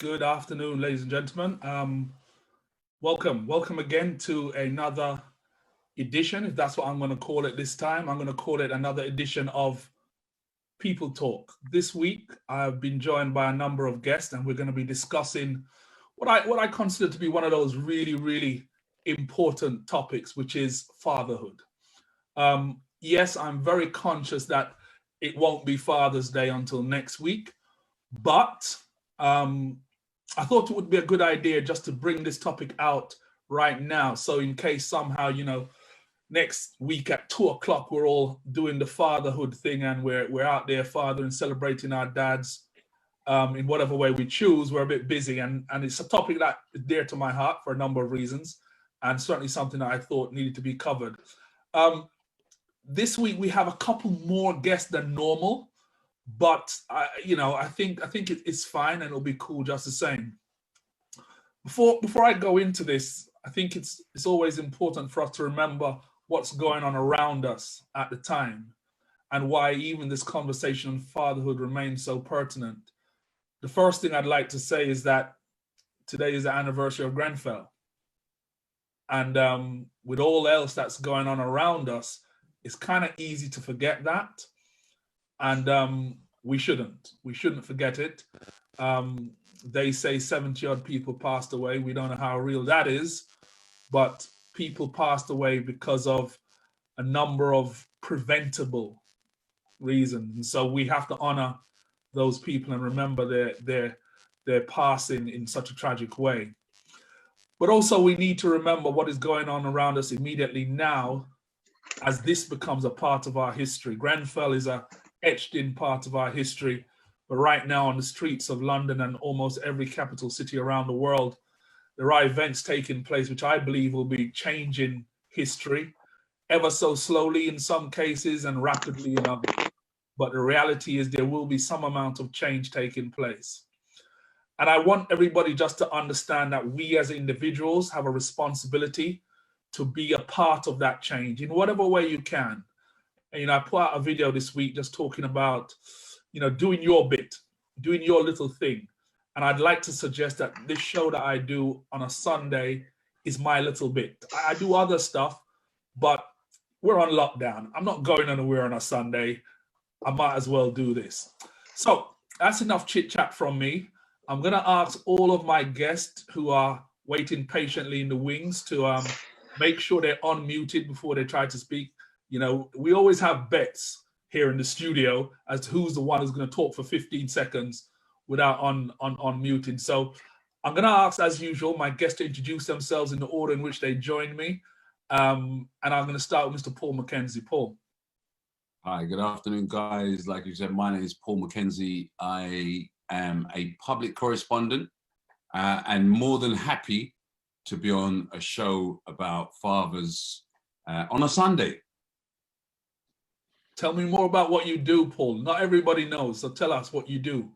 Good afternoon, ladies and gentlemen. Welcome again to another edition, if that's what I'm going to call it this time. I'm going to call it another edition of People Talk. This week, I've been joined by a number of guests, and we're going to be discussing what I consider to be one of those really important topics, which is fatherhood. Yes, I'm very conscious that it won't be Father's Day until next week, but I thought it would be a good idea just to bring this topic out right now. So in case somehow, next week at 2 o'clock, we're all doing the fatherhood thing and we're out there fathering, celebrating our dads in whatever way we choose. We're a bit busy and it's a topic that is dear to my heart for a number of reasons, and certainly something that I thought needed to be covered. This week we have a couple more guests than normal, but I think it's fine and it'll be cool just the same. Before I go into this, I think it's always important for us to remember what's going on around us at the time and why even this conversation on fatherhood remains so pertinent. The first thing I'd like to say is that today is the anniversary of Grenfell. And with all else that's going on around us, it's kind of easy to forget that. And we shouldn't forget it. They say 70 odd people passed away. We don't know how real that is, but people passed away because of a number of preventable reasons. And so we have to honor those people and remember their passing in such a tragic way. But also we need to remember what is going on around us immediately now, as this becomes a part of our history. Grenfell is a etched in part of our history, but right now on the streets of London and almost every capital city around the world, there are events taking place which I believe will be changing history, ever so slowly in some cases and rapidly in others. But the reality is there will be some amount of change taking place. And I want everybody just to understand that we as individuals have a responsibility to be a part of that change in whatever way you can. And I put out a video this week just talking about, doing your bit, doing your little thing. And I'd like to suggest that this show that I do on a Sunday is my little bit. I do other stuff, but we're on lockdown. I'm not going anywhere on a Sunday. I might as well do this. So that's enough chit chat from me. I'm going to ask all of my guests who are waiting patiently in the wings to make sure they're unmuted before they try to speak. We always have bets here in the studio as to who's the one who's going to talk for 15 seconds without unmuting. So I'm going to ask, as usual, my guests to introduce themselves in the order in which they joined me. And I'm going to start with Mr. Paul Mackenzie. Paul. Hi, good afternoon, guys. Like you said, my name is Paul Mackenzie. I am a public correspondent and more than happy to be on a show about fathers on a Sunday. Tell me more about what you do, Paul. Not everybody knows, so tell us what you do.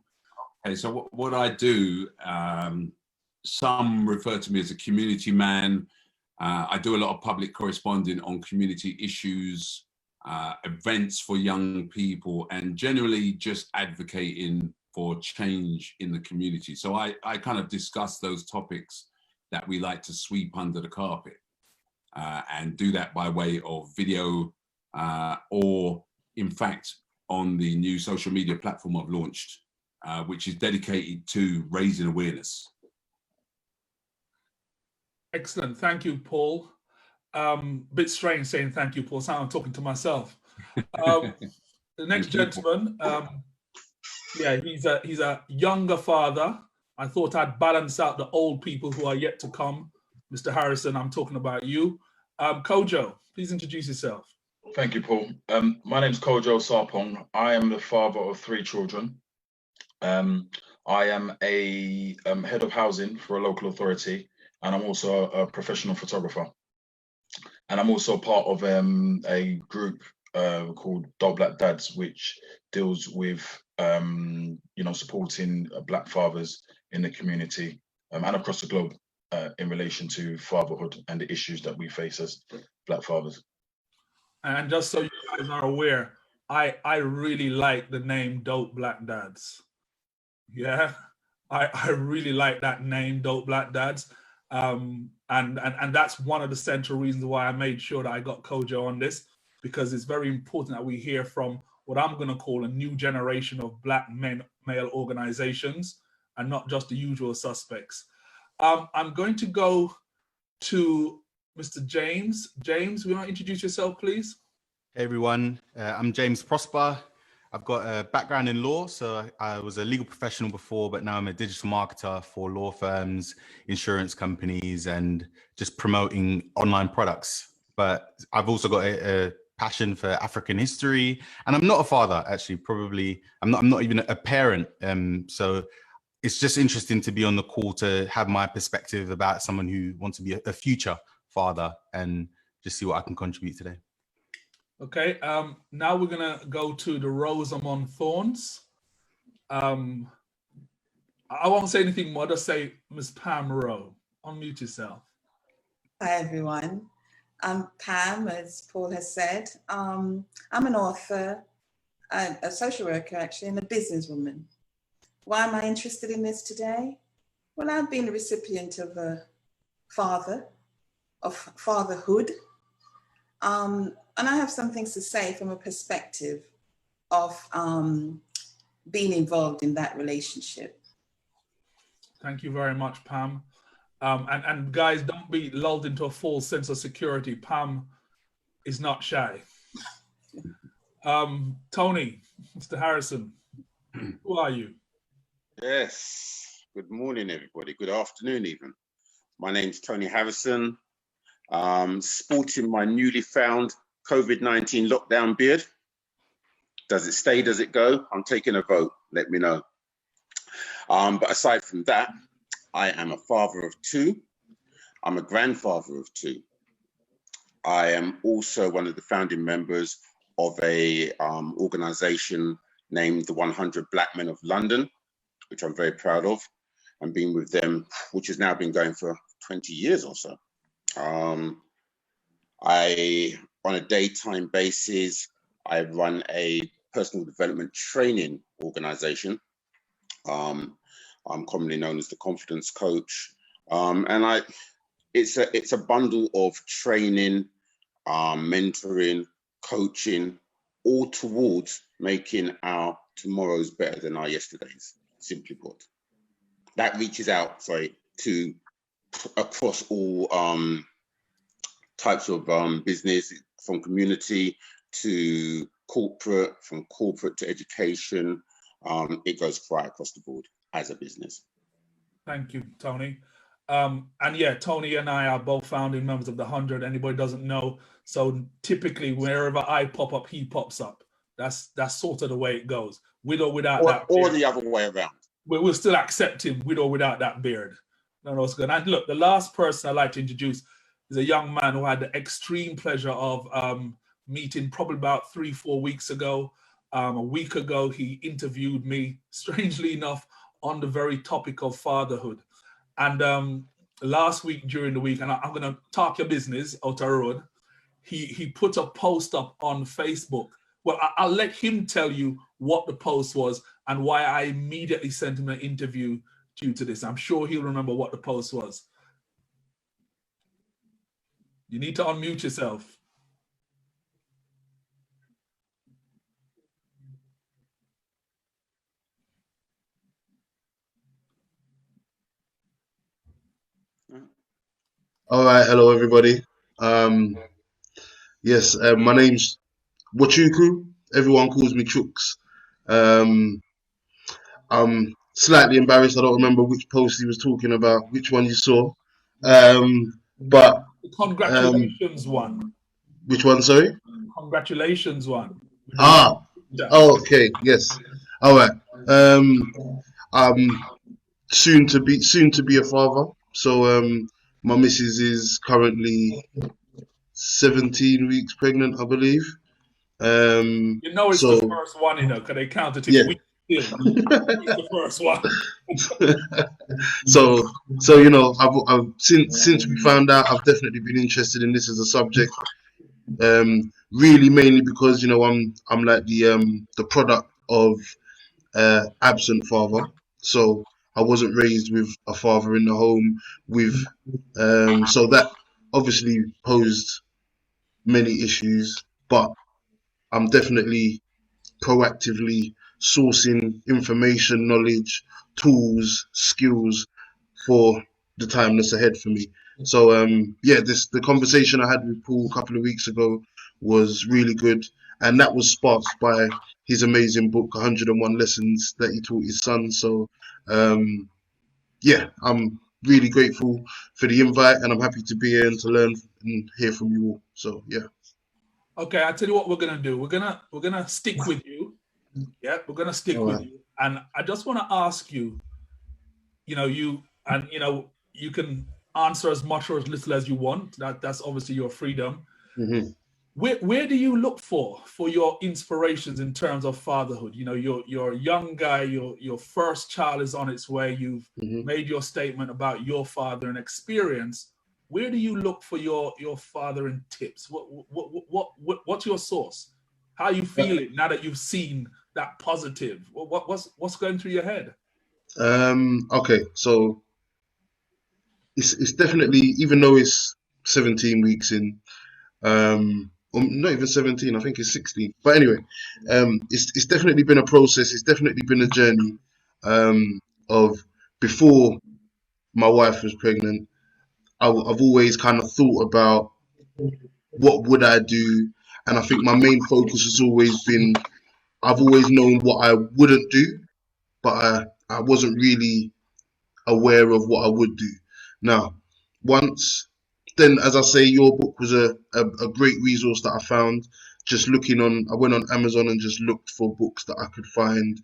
Okay, so what I do, some refer to me as a community man. I do a lot of public corresponding on community issues, events for young people, and generally just advocating for change in the community. So I kind of discuss those topics that we like to sweep under the carpet and do that by way of video or in fact on the new social media platform I've launched, which is dedicated to raising awareness. Excellent, thank you, Paul. Bit strange saying thank you, Paul, so I'm talking to myself. The next gentleman, he's a younger father. I thought I'd balance out the old people who are yet to come. Mr. Harrison, I'm talking about you. Kojo, please introduce yourself. Thank you, Paul. My name's Kojo Sarpong. I am the father of 3 children. I am a head of housing for a local authority, and I'm also a professional photographer. And I'm also part of a group called Dope Black Dads, which deals with supporting Black fathers in the community and across the globe in relation to fatherhood and the issues that we face as Black fathers. And just so you guys are aware, I really like the name Dope Black Dads. Yeah, I really like that name, Dope Black Dads. And that's one of the central reasons why I made sure that I got Kojo on this, because it's very important that we hear from what I'm going to call a new generation of Black male organizations and not just the usual suspects. I'm going to go to Mr. James. James, will you want to introduce yourself, please? Hey everyone, I'm James Prosper. I've got a background in law, so I was a legal professional before, but now I'm a digital marketer for law firms, insurance companies, and just promoting online products. But I've also got a passion for African history, and I'm not a father, actually. Probably, I'm not even a parent. So it's just interesting to be on the call to have my perspective about someone who wants to be a future father and just see what I can contribute today. Okay, now we're gonna go to the Rose Among Thorns. I won't say anything more, just say Ms. Pam Rowe. Unmute yourself. Hi everyone, I'm Pam, as Paul has said. I'm an author, a social worker actually, and a businesswoman. Why am I interested in this today? Well, I've been a recipient of fatherhood. And I have some things to say from a perspective of being involved in that relationship. Thank you very much, Pam. And guys, don't be lulled into a false sense of security. Pam is not shy. Tony, Mr. Harrison, who are you? Yes, good morning, everybody. Good afternoon, even. My name's Tony Harrison. Sporting my newly found COVID-19 lockdown beard. Does it stay? Does it go? I'm taking a vote. Let me know. But aside from that, I am a father of two. I'm a grandfather of two. I am also one of the founding members of a organization named the 100 Black Men of London, which I'm very proud of, and been with them, which has now been going for 20 years or so. On a daytime basis, I run a personal development training organization. I'm commonly known as the Confidence Coach. And it's a bundle of training, mentoring, coaching, all towards making our tomorrows better than our yesterdays, simply put. That reaches out, to across all types of business, from community to corporate, from corporate to education. It goes right across the board as a business. Thank you, Tony. And yeah, Tony and I are both founding members of the 100. Anybody doesn't know. So typically, wherever I pop up, he pops up. That's sort of the way it goes. With or without that beard. Or the other way around. We'll still accept him with or without that beard. No, it's good. And look, the last person I'd like to introduce is a young man who had the extreme pleasure of meeting probably about 3-4 weeks ago. A week ago, he interviewed me, strangely enough, on the very topic of fatherhood. And last week during the week, and I'm going to talk your business out the road, he put a post up on Facebook. Well, I'll let him tell you what the post was and why I immediately sent him an interview due to this. I'm sure he'll remember what the post was. You need to unmute yourself. All right, hello everybody. Yes, my name's Wachuku. Everyone calls me Chooks. I'm slightly embarrassed. I don't remember which post he was talking about, which one you saw. But Congratulations one. Which one? Sorry. Congratulations one. Oh, okay. Yes. All right. Soon to be a father. So my missus is currently 17 weeks pregnant, I believe. You know it's the first one, because they counted it. Yeah. It's the first one. so I've since we found out, I've definitely been interested in this as a subject. Really mainly because I'm like the product of absent father. So I wasn't raised with a father in the home with, so that obviously posed many issues, but I'm definitely proactively sourcing information, knowledge, tools, skills for the time that's ahead for me. So yeah, the conversation I had with Paul a couple of weeks ago was really good, and that was sparked by his amazing book, 101 Lessons that he taught his son. So yeah, I'm really grateful for the invite, and I'm happy to be here and to learn and hear from you all. So yeah. Okay, I tell you what we're gonna do. We're gonna stick with you. Yeah, we're gonna stick All with right. you. And I just want to ask you, you can answer as much or as little as you want. That's obviously your freedom. Mhm. Where do you look for your inspirations in terms of fatherhood? You're a young guy, your first child is on its way, you've Mhm. made your statement about your father and experience. Where do you look for your fathering tips? What's your source? How are you feeling now that you've seen that positive? What's going through your head? Okay, so it's definitely, even though it's 17 weeks in, or not even 17, I think it's 16. But anyway, it's definitely been a process. It's definitely been a journey, of before my wife was pregnant. I've always kind of thought about what would I do, and I think my main focus has always been, I've always known what I wouldn't do, but I wasn't really aware of what I would do. Now, once then, as I say, your book was a great resource that I found. Just looking on, I went on Amazon and just looked for books that I could find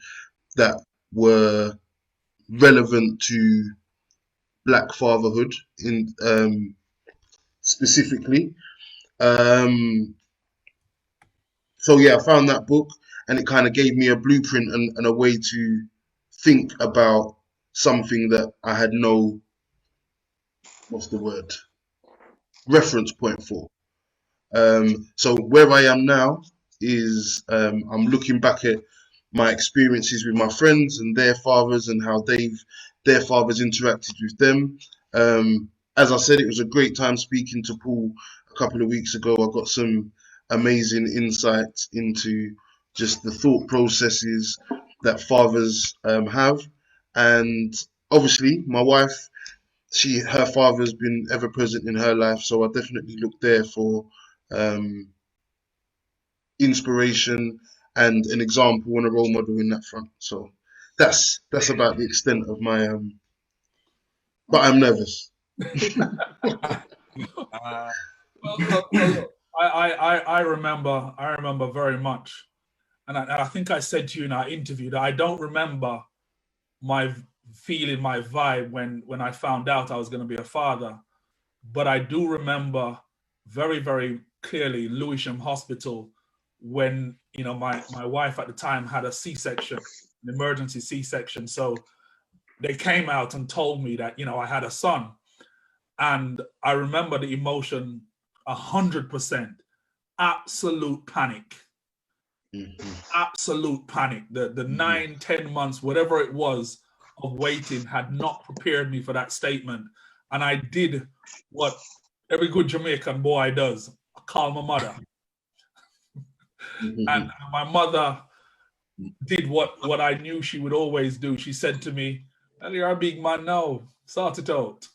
that were relevant to Black fatherhood in specifically. Um, so yeah, I found that book, and it kind of gave me a blueprint and a way to think about something that I had no, what's the word, reference point for. So where I am now is, I'm looking back at my experiences with my friends and their fathers and how their fathers interacted with them. As I said, it was a great time speaking to Paul a couple of weeks ago. I got some amazing insights into just the thought processes that fathers have, and obviously my wife, her father's been ever present in her life, so I definitely look there for um, inspiration and an example and a role model in that front. So that's about the extent of my but I'm nervous. Uh, So look, I remember very much, and I think I said to you in our interview that I don't remember my feeling, my vibe when I found out I was going to be a father, but I do remember very, very clearly Lewisham Hospital when my wife at the time had a C-section, an emergency C-section. So they came out and told me that I had a son, and I remember the emotion 100%, absolute panic, Mhm. absolute panic. The 9, 10 months, whatever it was, of waiting had not prepared me for that statement. And I did what every good Jamaican boy does. I called my mother. And Mhm. my mother did what I knew she would always do. She said to me, "Well, you're a big man now. Sort it out."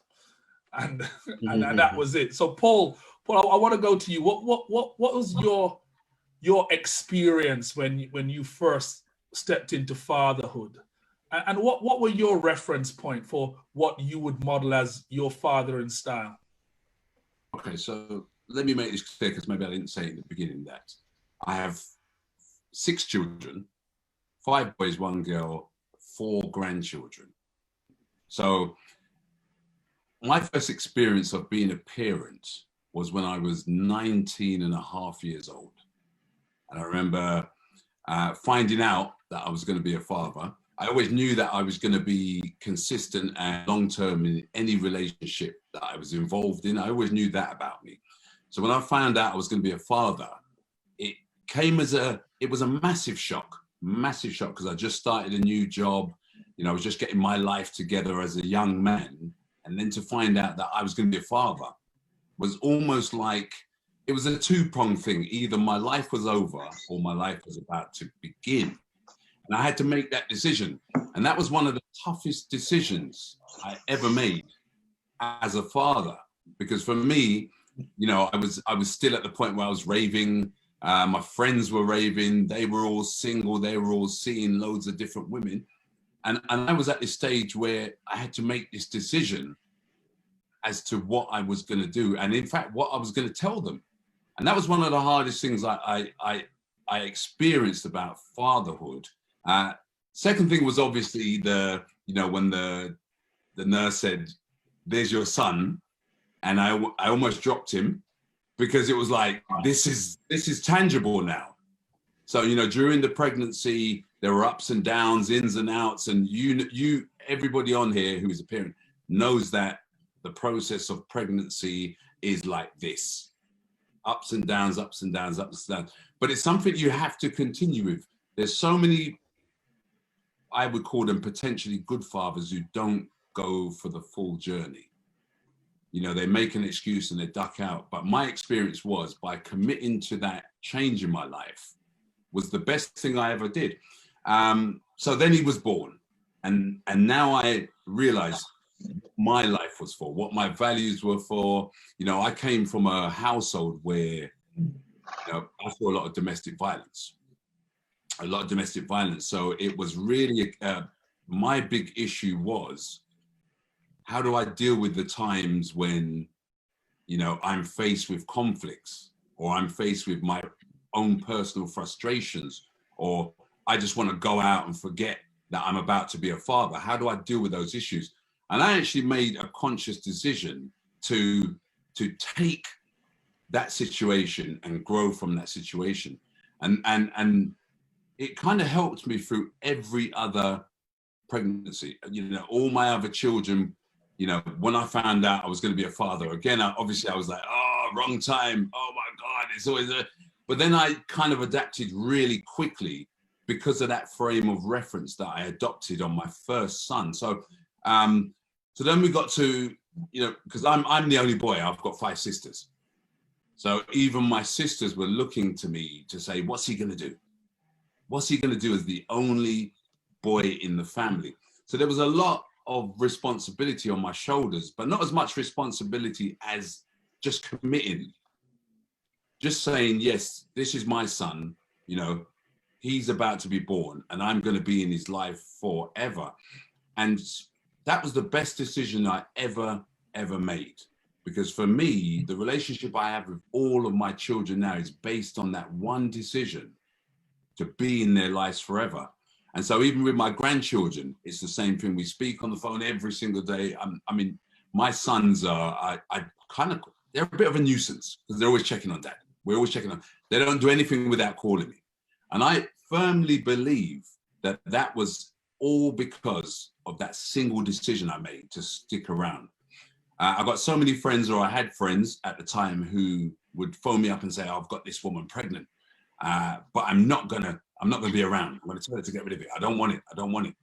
And and that Mhm. was it. So Paul, I want to go to you. What was your experience when you first stepped into fatherhood, and what were your reference point for what you would model as your fathering style? okay, so let me make this clear because maybe I didn't say in the beginning that I have 6 children, 5 boys, 1 girl, 4 grandchildren. So my first experience of being a parent was when I was 19 and a half years old. And I remember finding out that I was going to be a father. I always knew that I was going to be consistent and long-term in any relationship that I was involved in. I always knew that about me. So when I found out I was going to be a father, it came as it was a massive shock because I just started a new job. You know, I was just getting my life together as a young man. And then to find out that I was going to be a father was almost like, it was a two-pronged thing. Either my life was over or my life was about to begin. And I had to make that decision. And that was one of the toughest decisions I ever made as a father. Because for me, you know, I was still at the point where I was raving. My friends were raving. They were all single. They were all seeing loads of different women. And I was at this stage where I had to make this decision as to what I was going to do. And in fact, what I was going to tell them. And that was one of the hardest things I experienced about fatherhood. Second thing was obviously you know, when the nurse said, "There's your son," and I almost dropped him, because it was like, this is tangible now. So, you know, during the pregnancy, there were ups and downs, ins and outs, and everybody on here who is a parent knows that the process of pregnancy is like this. Ups and downs, ups and downs, ups and downs. But it's something you have to continue with. There's so many, I would call them potentially good fathers, who don't go for the full journey. You know, they make an excuse and they duck out. But my experience was, by committing to that change in my life, was the best thing I ever did. So then he was born. And now I realized my life was for, what my values were for. You know, I came from a household where, you know, I saw a lot of domestic violence. So it was really, my big issue was, how do I deal with the times when, you know, I'm faced with conflicts, or I'm faced with my own personal frustrations, or I just want to go out and forget that I'm about to be a father? How do I deal with those issues? And I actually made a conscious decision to take that situation and grow from that situation. And it kind of helped me through every other pregnancy. You know, all my other children, you know, when I found out I was going to be a father, again, obviously I was like, oh, wrong time. Oh my God, it's always a... But then I kind of adapted really quickly because of that frame of reference that I adopted on my first son. So then we got to, you know, because I'm the only boy, I've got 5 sisters. So even my sisters were looking to me to say, what's he going to do? What's he going to do as the only boy in the family? So there was a lot of responsibility on my shoulders, but not as much responsibility as just committing. Just saying, yes, this is my son, you know, he's about to be born and I'm going to be in his life forever. And that was the best decision I ever made. Because for me, the relationship I have with all of my children now is based on that one decision to be in their lives forever. And so even with my grandchildren, it's the same thing. We speak on the phone every single day. I mean, my sons are, they're a bit of a nuisance because they're always checking on dad. We're always checking on, they don't do anything without calling me. And I firmly believe that that was all because of that single decision I made to stick around. I got so many friends, or I had friends at the time, who would phone me up and say, oh, I've got this woman pregnant, but I'm not gonna be around. I'm gonna tell her to get rid of it. I don't want it.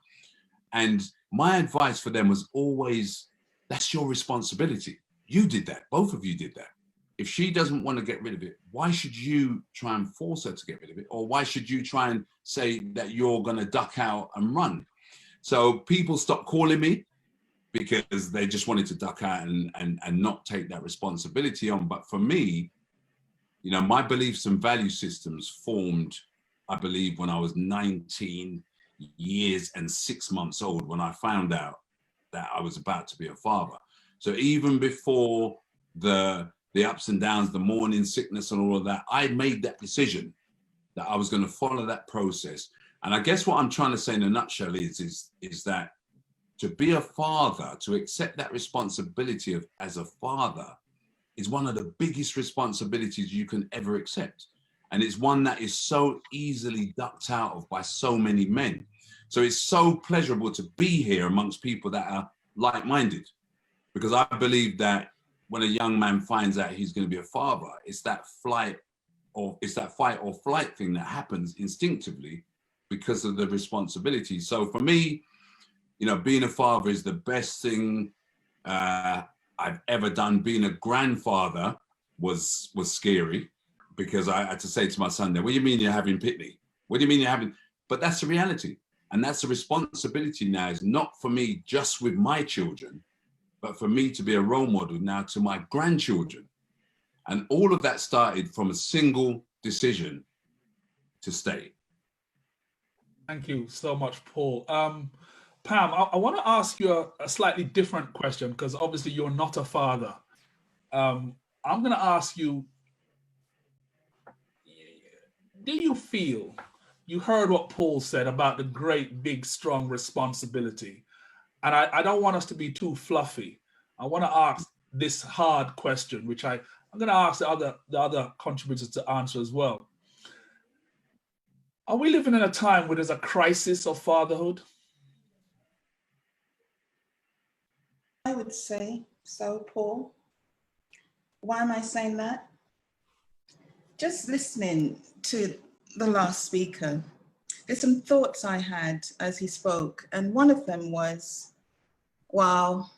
And my advice for them was always, that's your responsibility. You did that, both of you did that. If she doesn't want to get rid of it, why should you try and force her to get rid of it? Or why should you try and say that you're gonna duck out and run? So people stopped calling me because they just wanted to duck out and not take that responsibility on. But for me, you know, my beliefs and value systems formed, I believe, when I was 19 years and 6 months old, when I found out that I was about to be a father. So even before the ups and downs, the morning sickness and all of that, I made that decision that I was going to follow that process. And I guess what I'm trying to say in a nutshell is that to be a father, to accept that responsibility as a father, is one of the biggest responsibilities you can ever accept. And it's one that is so easily ducked out of by so many men. So it's so pleasurable to be here amongst people that are like-minded, because I believe that when a young man finds out he's going to be a father, it's that fight or flight thing that happens instinctively because of the responsibility. So for me, You know, being a father is the best thing I've ever done. Being a grandfather was scary, because I had to say to my son there, what do you mean you're having pitney? What do you mean you're having? But that's the reality. And that's the responsibility now, is not for me just with my children, but for me to be a role model now to my grandchildren. And all of that started from a single decision to stay. Thank you so much, Paul. Pam, I want to ask you a slightly different question, because obviously you're not a father. I'm going to ask you, do you feel, you heard what Paul said about the great, big, strong responsibility. And I don't want us to be too fluffy. I want to ask this hard question, which I'm going to ask the other contributors to answer as well. Are we living in a time where there's a crisis of fatherhood? I would say so, Paul. Why am I saying that? Just listening to the last speaker, there's some thoughts I had as he spoke, and one of them was, wow,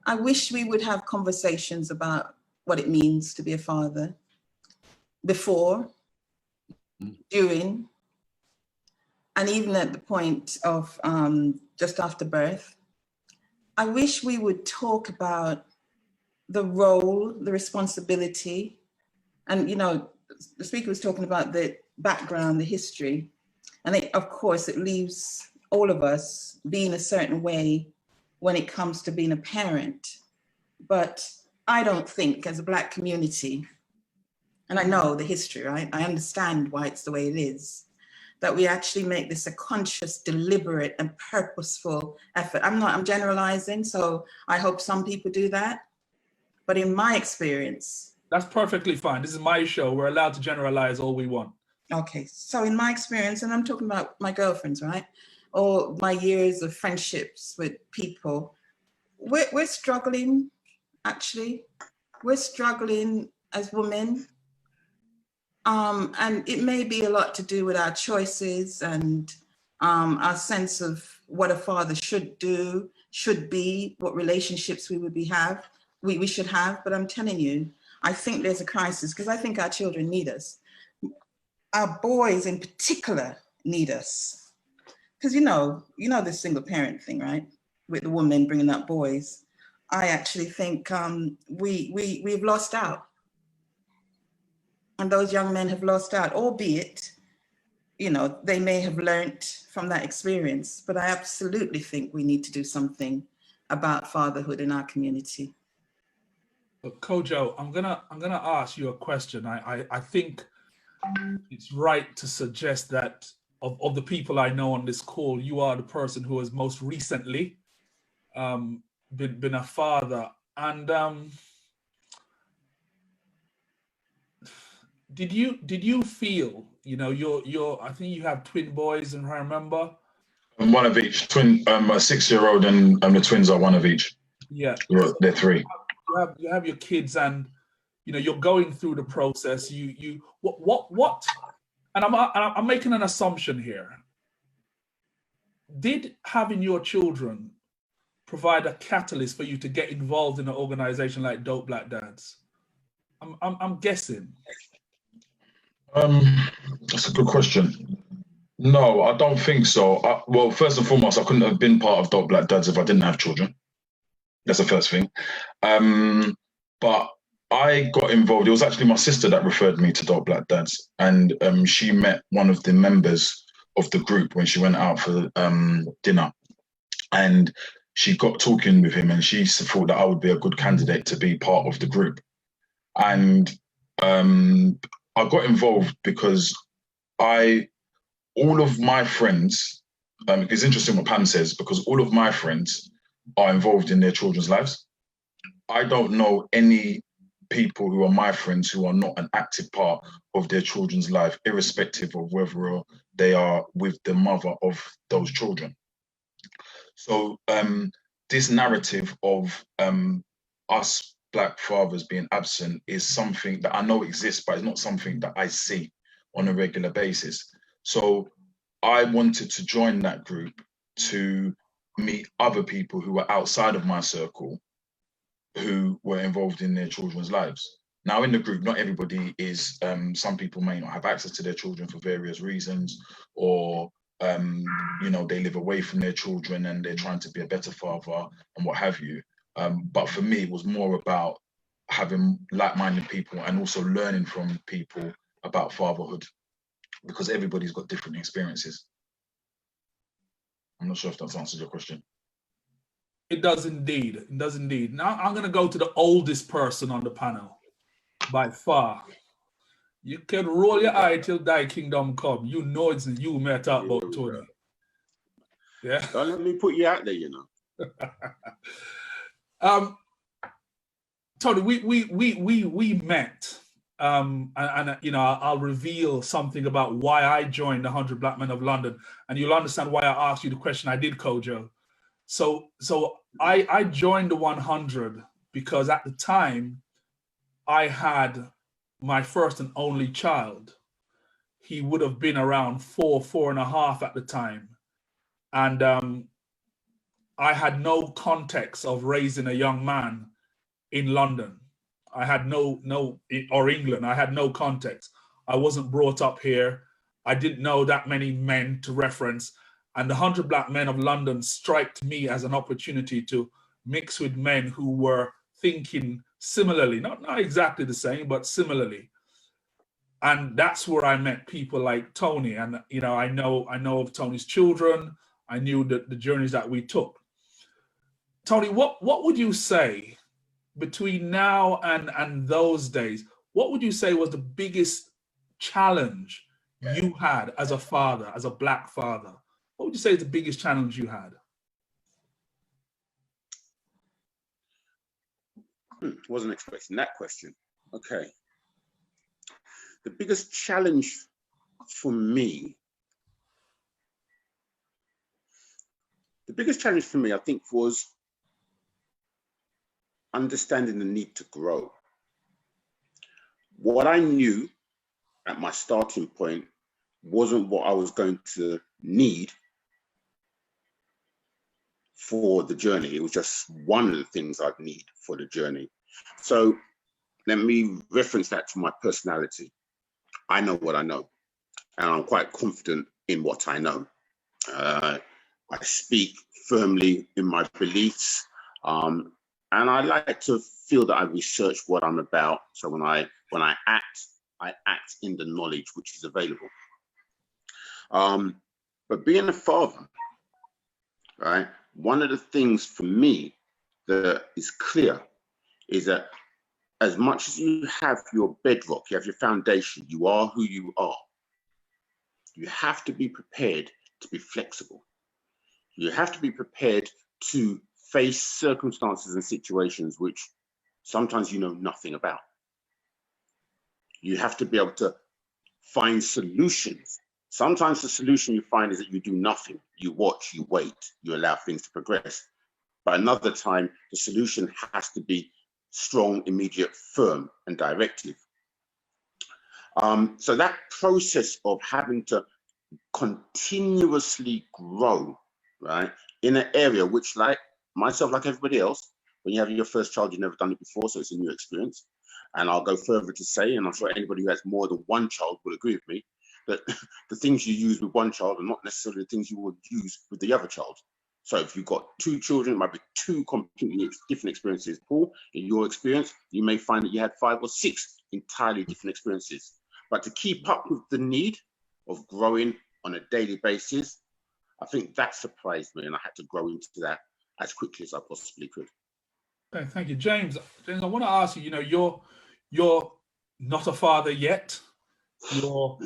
I wish we would have conversations about what it means to be a father before, during, and even at the point of just after birth. I wish we would talk about the role, the responsibility, and the speaker was talking about the background, the history, and of course it leaves all of us being a certain way when it comes to being a parent. But I don't think, as a Black community, and I know the history, right? I understand why it's the way it is, that we actually make this a conscious, deliberate, and purposeful effort. I'm generalizing, so I hope some people do that. But in my experience... That's perfectly fine. This is my show. We're allowed to generalize all we want. Okay, so in my experience, and I'm talking about my girlfriends, right? Or my years of friendships with people, we're struggling, actually. We're struggling as women. And it may be a lot to do with our choices and our sense of what a father should do, should be, what relationships we should have. But I'm telling you, I think there's a crisis, because I think our children need us. Our boys in particular need us. Because you know this single parent thing, right? With the woman bringing up boys. I actually think we've lost out. And those young men have lost out, albeit, they may have learnt from that experience. But I absolutely think we need to do something about fatherhood in our community. But Kojo, I'm gonna ask you a question. I think it's right to suggest that of the people I know on this call, you are the person who has most recently been a father. And did you feel, I think you have twin boys, and I remember? One of each. Twin, a 6-year-old, and the twins are one of each. Yeah. They're 3. You have your kids, and you're going through the process. What? And I'm making an assumption here. Did having your children provide a catalyst for you to get involved in an organization like Dope Black Dads? I'm guessing. That's a good question. No, I don't think so. Well, first and foremost, I couldn't have been part of Dope Black Dads if I didn't have children. That's the first thing. But I got involved. It was actually my sister that referred me to Dope Black Dads, and she met one of the members of the group when she went out for dinner, and she got talking with him, and she thought that I would be a good candidate to be part of the group. And I got involved because all of my friends, it's interesting what Pam says, because all of my friends are involved in their children's lives. I don't know any people who are my friends who are not an active part of their children's life, irrespective of whether they are with the mother of those children. So this narrative of us Black fathers being absent is something that I know exists, but it's not something that I see on a regular basis. So I wanted to join that group to meet other people who were outside of my circle who were involved in their children's lives. Now, in the group, not everybody is, some people may not have access to their children for various reasons, or, you know, they live away from their children and they're trying to be a better father and what have you. But for me, it was more about having like-minded people and also learning from people about fatherhood, because everybody's got different experiences. I'm not sure if that's answered your question. It does indeed. It does indeed. Now I'm going to go to the oldest person on the panel by far. You can roll your eye till thy kingdom come. You know it's you me talk about, Tony. Yeah. Don't let me put you out there, you know. Tony, we met, and you know, I'll reveal something about why I joined the 100 Black Men of London, and you'll understand why I asked you the question I did, Kojo. So I joined the 100 because at the time I had my first and only child. He would have been around 4.5 at the time, and I had no context of raising a young man in London. I had or England. I had no context. I wasn't brought up here. I didn't know that many men to reference. And the 100 Black Men of London striked me as an opportunity to mix with men who were thinking similarly, not exactly the same, but similarly. And that's where I met people like Tony. And, you know, I know of Tony's children. I knew the journeys that we took. Tony, what would you say between now and those days? What would you say was the biggest challenge you had as a father, as a Black father? What would you say is the biggest challenge you had? Wasn't expecting that question. Okay. The biggest challenge for me, I think, was understanding the need to grow. What I knew at my starting point wasn't what I was going to need for the journey. It was just one of the things I'd need for the journey. So let me reference that to my personality. I know what I know, and I'm quite confident in what I know. I speak firmly in my beliefs, and I like to feel that I research what I'm about. So when I act in the knowledge which is available. But being a father, right? One of the things for me that is clear is that as much as you have your bedrock, you have your foundation, you are who you are, you have to be prepared to be flexible. You have to be prepared to face circumstances and situations which sometimes you know nothing about. You have to be able to find solutions. Sometimes the solution you find is that you do nothing. You watch, you wait, you allow things to progress. But another time, the solution has to be strong, immediate, firm, and directive. So that process of having to continuously grow, right, in an area which, like myself, like everybody else, when you have your first child, you've never done it before, so it's a new experience. And I'll go further to say, and I'm sure anybody who has more than one child will agree with me, that the things you use with one child are not necessarily the things you would use with the other child. So if you've got two children, it might be two completely different experiences. Paul, in your experience, you may find that you had 5 or 6 entirely different experiences. But to keep up with the need of growing on a daily basis, I think that surprised me, and I had to grow into that as quickly as I possibly could. Okay, thank you, James. James, I want to ask you. You know, you're not a father yet. Your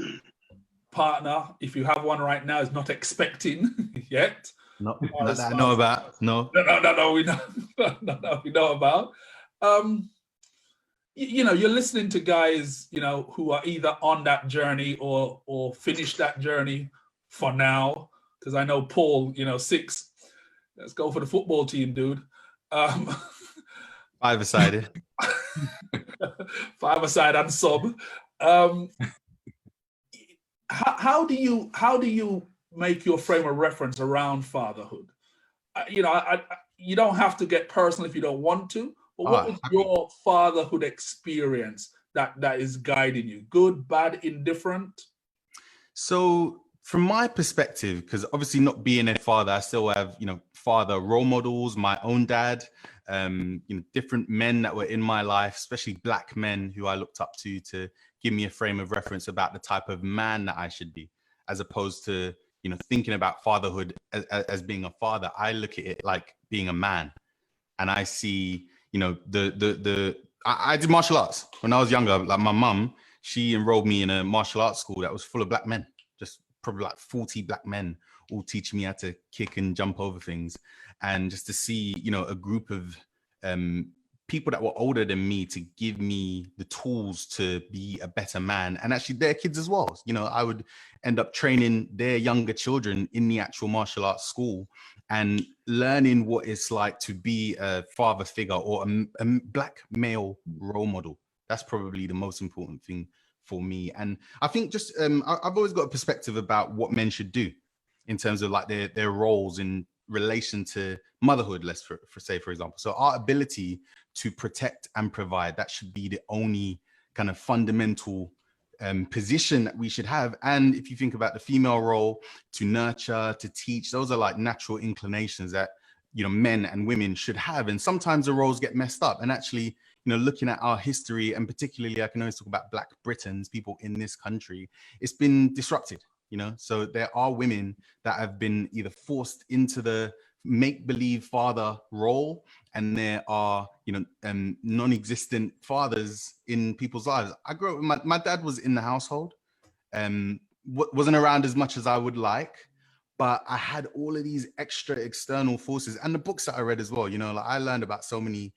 partner, if you have one right now, is not expecting yet. Not that I know about. No. No, we know. No, we know about. You know, you're listening to guys, you know, who are either on that journey or finished that journey for now. Because I know Paul, you know, 6. Let's go for the football team, dude. 5-a-sided. 5-a-side and sub. How do you make your frame of reference around fatherhood? you don't have to get personal if you don't want to. But what was your fatherhood experience that is guiding you? Good, bad, indifferent? So from my perspective, because obviously not being a father, I still have, father role models, my own dad, different men that were in my life, especially black men who I looked up to give me a frame of reference about the type of man that I should be, as opposed to, thinking about fatherhood as being a father. I look at it like being a man. And I see, I did martial arts when I was younger. Like my mum, she enrolled me in a martial arts school that was full of black men, just probably like 40 black men, all teaching me how to kick and jump over things. And just to see, a group of people that were older than me to give me the tools to be a better man, and actually their kids as well. I would end up training their younger children in the actual martial arts school and learning what it's like to be a father figure or a black male role model. That's probably the most important thing for me. And I think just I've always got a perspective about what men should do in terms of like their roles in relation to motherhood, let's say, for example. So our ability to protect and provide, that should be the only kind of fundamental position that we should have. And if you think about the female role, to nurture, to teach, those are like natural inclinations that men and women should have. And sometimes the roles get messed up. And actually, looking at our history, and particularly I can always talk about Black Britons, people in this country, it's been disrupted. So there are women that have been either forced into the make-believe father role, and there are non-existent fathers in people's lives. I grew up with my dad was in the household, wasn't around as much as I would like, but I had all of these extra external forces, and the books that I read as well. Like I learned about so many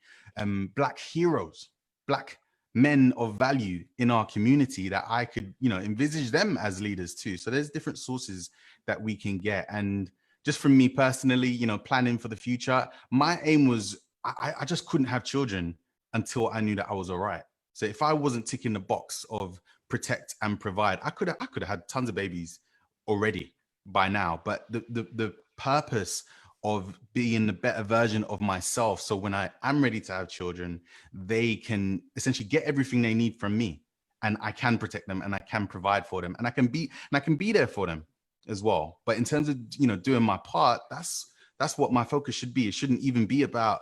black heroes, black men of value in our community that I could envisage them as leaders too. So there's different sources that we can get. And just from me personally, planning for the future, my aim was I just couldn't have children until I knew that I was all right. So if I wasn't ticking the box of protect and provide, I could have had tons of babies already by now. But the purpose of being the better version of myself, so when I am ready to have children, they can essentially get everything they need from me, and I can protect them, and I can provide for them, and I can be there for them as well. But in terms of doing my part, that's what my focus should be. It shouldn't even be about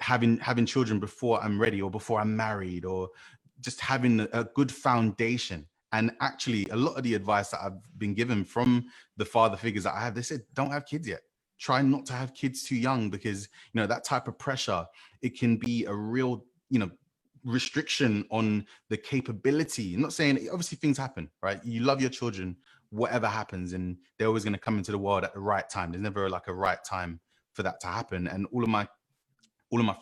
having children before I'm ready or before I'm married, or just having a good foundation. And actually, a lot of the advice that I've been given from the father figures that I have, they said, don't have kids yet. Try not to have kids too young, because that type of pressure, it can be a real restriction on the capability. I'm not saying, obviously things happen, right? You love your children, whatever happens, and they're always going to come into the world at the right time. There's never like a right time for that to happen. And all of my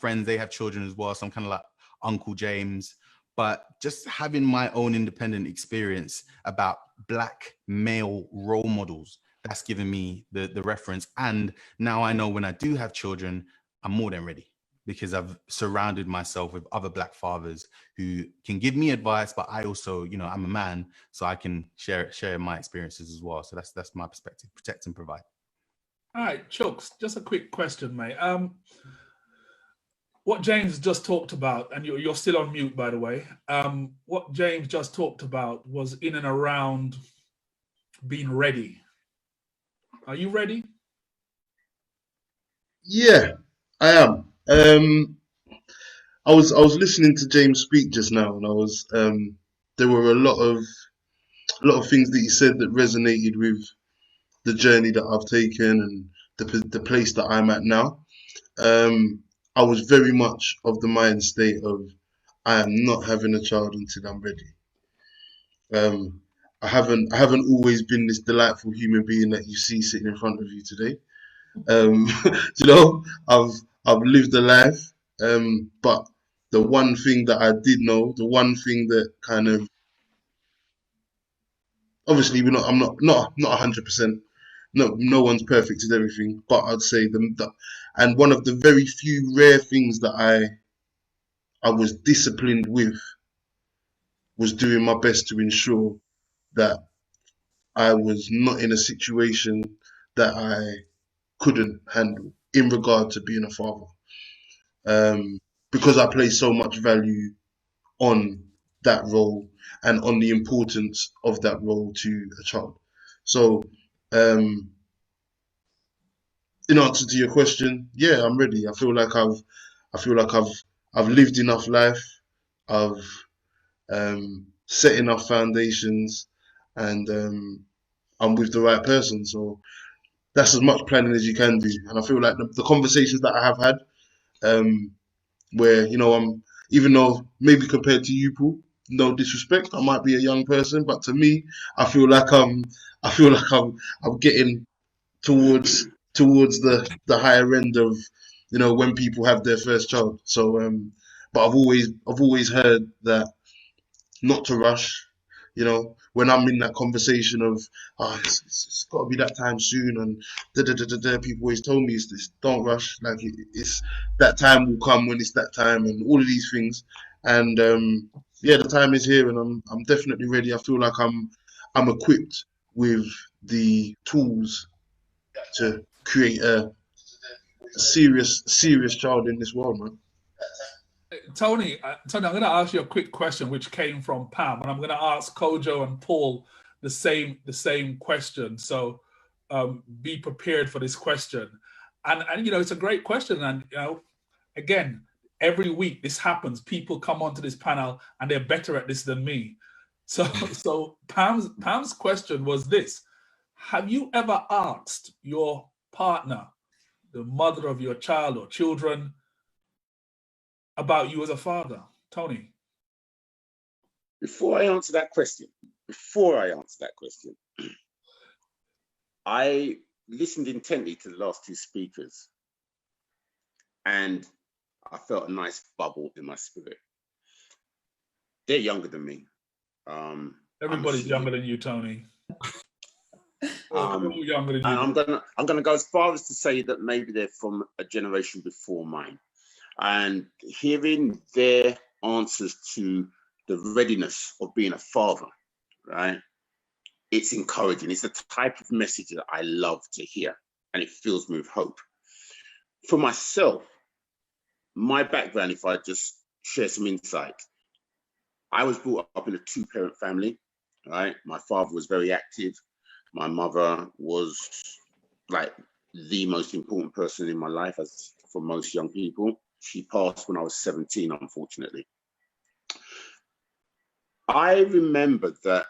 friends, they have children as well, so I'm kind of like Uncle James. But just having my own independent experience about black male role models, that's given me the reference. And now I know when I do have children, I'm more than ready, because I've surrounded myself with other black fathers who can give me advice, but I also, I'm a man, so I can share my experiences as well. So that's my perspective: protect and provide. All right, Chucks, just a quick question, mate. What James just talked about, and you're still on mute, by the way. What James just talked about was in and around being ready. Are you ready? Yeah, I am. I was listening to James speak just now, and I was there were a lot of things that he said that resonated with the journey that I've taken and the place that I'm at now. I was very much of the mind state of I am not having a child until I'm ready. I haven't always been this delightful human being that you see sitting in front of you today. I've lived a life, but the one thing that I did know, the one thing that kind of, obviously I'm not 100%. No one's perfect at everything, but I'd say and one of the very few rare things that I was disciplined with was doing my best to ensure that I was not in a situation that I couldn't handle in regard to being a father, because I place so much value on that role and on the importance of that role to a child. So, in answer to your question, yeah, I'm ready. I feel like I've lived enough life. I've set enough foundations, and I'm with the right person. So that's as much planning as you can do. And I feel like the conversations that I have had, where I'm, even though maybe compared to you, Paul, no disrespect, I might be a young person, but to me, I feel like I'm getting towards the higher end of when people have their first child. So but I've always heard that not to rush. When I'm in that conversation of, it's got to be that time soon, and people always told me it's don't rush. Like it's that time will come when it's that time, and all of these things. And yeah, the time is here, and I'm definitely ready. I feel like I'm equipped with the tools to create a serious child in this world, man. Tony, I'm going to ask you a quick question, which came from Pam, and I'm going to ask Kojo and Paul the same question. So be prepared for this question. And it's a great question. And again, every week this happens. People come onto this panel and they're better at this than me. So Pam's question was this: have you ever asked your partner, the mother of your child or children, about you as a father? Tony. Before I answer that question, I listened intently to the last two speakers, and I felt a nice bubble in my spirit. They're younger than me. Everybody's younger than you, Tony. Younger than you. And I'm gonna go as far as to say that maybe they're from a generation before mine. And hearing their answers to the readiness of being a father, right? It's encouraging. It's the type of message that I love to hear, and it fills me with hope. For myself, my background, if I just share some insight, I was brought up in a two-parent family, right? My father was very active. My mother was like the most important person in my life, as for most young people. She passed when I was 17, unfortunately. I remember that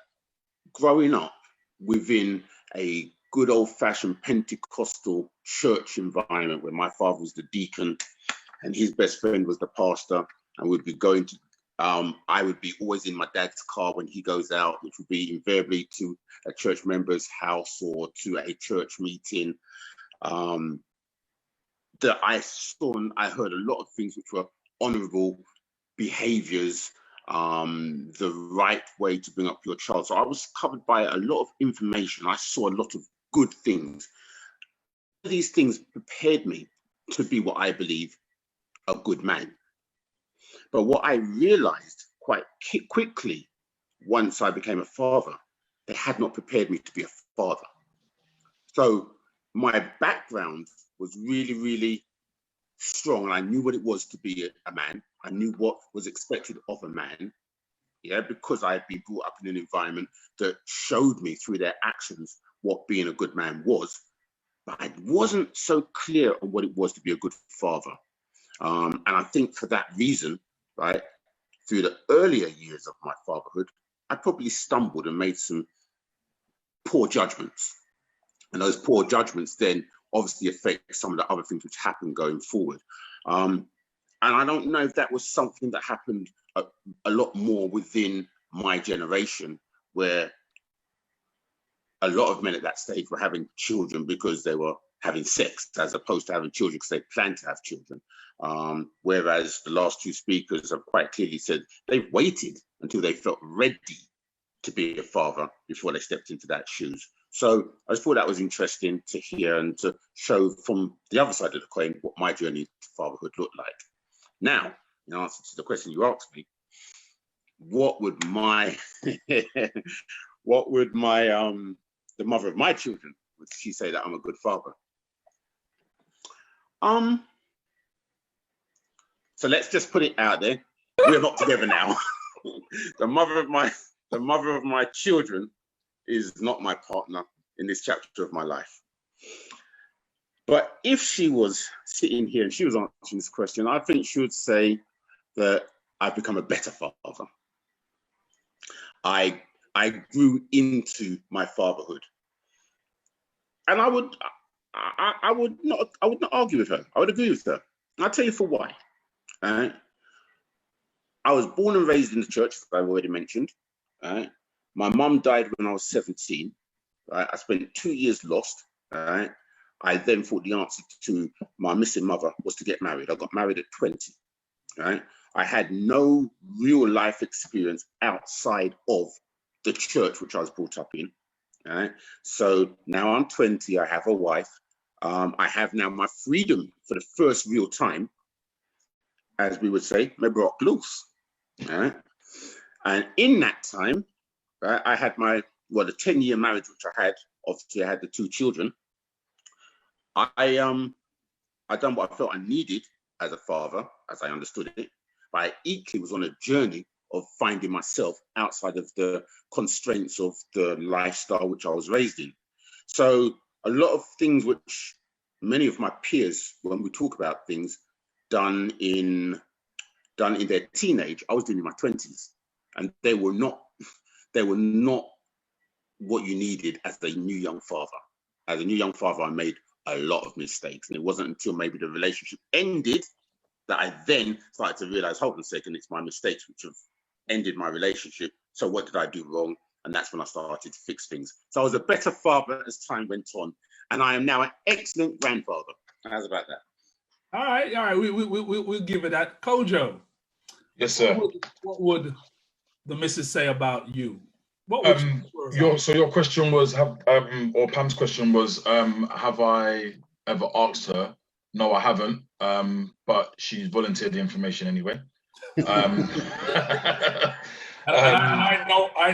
growing up within a good old-fashioned Pentecostal church environment where my father was the deacon and his best friend was the pastor, and we'd be going to, I would be always in my dad's car when he goes out, which would be invariably to a church member's house or to a church meeting. That I saw and I heard a lot of things which were honorable behaviors, the right way to bring up your child. So I was covered by a lot of information. I saw a lot of good things. These things prepared me to be what I believe a good man. But what I realized quite quickly once I became a father, they had not prepared me to be a father. So my background was really, really strong, and I knew what it was to be a man. I knew what was expected of a man, yeah, because I had been brought up in an environment that showed me through their actions what being a good man was. But I wasn't so clear on what it was to be a good father. And I think for that reason, right, through the earlier years of my fatherhood, I probably stumbled and made some poor judgments. And those poor judgments then obviously affect some of the other things which happen going forward. And I don't know if that was something that happened a lot more within my generation, where a lot of men at that stage were having children because they were having sex, as opposed to having children because they planned to have children. Whereas the last two speakers have quite clearly said they've waited until they felt ready to be a father before they stepped into that shoes. So I just thought that was interesting to hear and to show from the other side of the coin what my journey to fatherhood looked like. Now, in answer to the question you asked me, what would my the mother of my children, would she say that I'm a good father? So let's just put it out there. We're not together now. The mother of my children is not my partner in this chapter of my life. But if she was sitting here and she was answering this question, I think she would say that I've become a better father. I grew into my fatherhood, and I would not argue with her. I would agree with her. And I'll tell you for why. I was born and raised in the church, as I've already mentioned. My mum died when I was 17. I spent 2 years lost. I then thought the answer to my missing mother was to get married. I got married at 20. I had no real life experience outside of the church which I was brought up in. So now I'm 20. I have a wife. I have now my freedom for the first real time, as we would say, my brock loose. And in that time, I had the 10-year marriage which I had. Obviously, I had the 2 children. I done what I felt I needed as a father, as I understood it, but I equally was on a journey of finding myself outside of the constraints of the lifestyle which I was raised in. So a lot of things which many of my peers, when we talk about things done in their teenage, I was doing in my 20s, and they were not what you needed as a new young father. As a new young father, I made a lot of mistakes, and it wasn't until maybe the relationship ended that I then started to realize, hold on a second, it's my mistakes which have ended my relationship. So what did I do wrong? And that's when I started to fix things. So I was a better father as time went on, and I am now an excellent grandfather. How's about that? All right. We'll give it that. Kojo. Yes, sir. What would the missus say about you? Your question was, or Pam's question was, have I ever asked her? No, I haven't. But she's volunteered the information anyway. I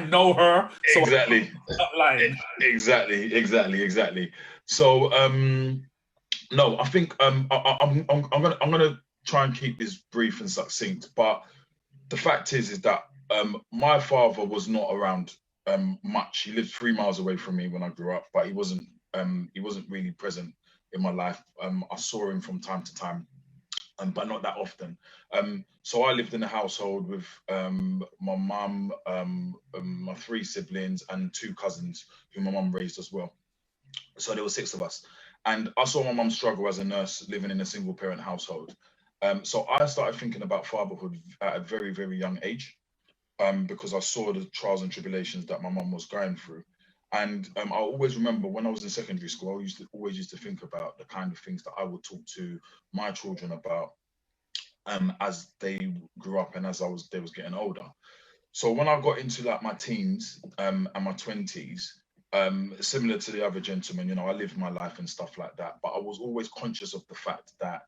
know her. So Exactly. I'm not lying. Exactly. So no, I think I'm gonna try and keep this brief and succinct. But the fact is that my father was not around much. He lived 3 miles away from me when I grew up, but he wasn't really present in my life. I saw him from time to time, but not that often. So I lived in a household with my mum, my 3 siblings, and 2 cousins who my mum raised as well. So there were 6 of us, and I saw my mum struggle as a nurse living in a single parent household. So I started thinking about fatherhood at a very, very young age, because I saw the trials and tribulations that my mum was going through. And I always remember when I was in secondary school, I always used to think about the kind of things that I would talk to my children about as they grew up and as they was getting older. So when I got into like my teens and my 20s, similar to the other gentleman, I lived my life and stuff like that, but I was always conscious of the fact that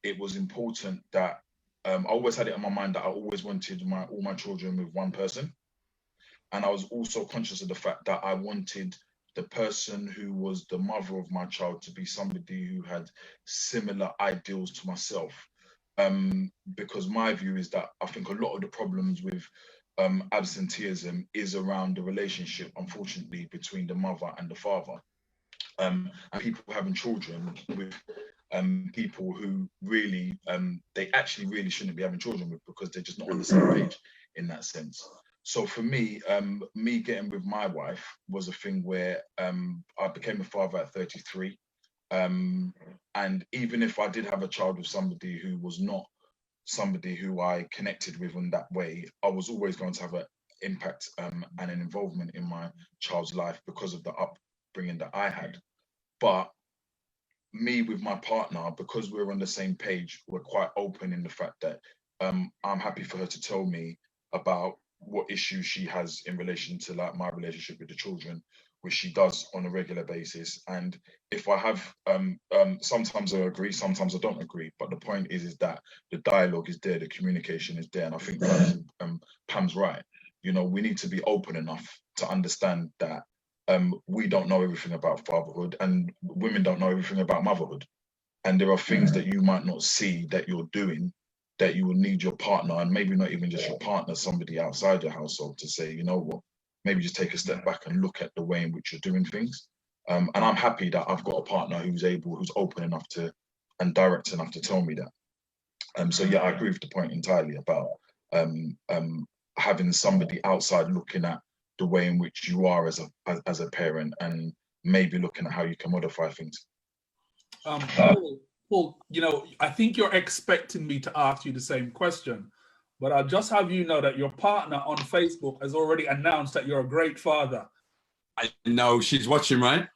it was important that I always had it in my mind that I always wanted all my children with one person. And I was also conscious of the fact that I wanted the person who was the mother of my child to be somebody who had similar ideals to myself. Because my view is that I think a lot of the problems with absenteeism is around the relationship, unfortunately, between the mother and the father. And people having children with people who really, they actually really shouldn't be having children with, because they're just not on the same page in that sense. So for me, me getting with my wife was a thing where I became a father at 33. And even if I did have a child with somebody who was not somebody who I connected with in that way, I was always going to have an impact and an involvement in my child's life because of the upbringing that I had. But me with my partner, because we're on the same page, we're quite open in the fact that I'm happy for her to tell me about what issues she has in relation to like my relationship with the children, which she does on a regular basis. And if I have, sometimes I agree, sometimes I don't agree. But the point is that the dialogue is there, the communication is there. And I think Pam's right. We need to be open enough to understand that we don't know everything about fatherhood, and women don't know everything about motherhood. and there are things that you might not see that you're doing, that you will need your partner, and maybe not even just your partner, somebody outside your household, to say, you know what, maybe just take a step back and look at the way in which you're doing things. And I'm happy that I've got a partner who's open enough to, and direct enough to tell me that. So yeah, I agree with the point entirely about having somebody outside looking at the way in which you are as a parent, and maybe looking at how you can modify things. Paul, you know, I think you're expecting me to ask you the same question, but I'll just have you know that your partner on Facebook has already announced that you're a great father. I know she's watching, right?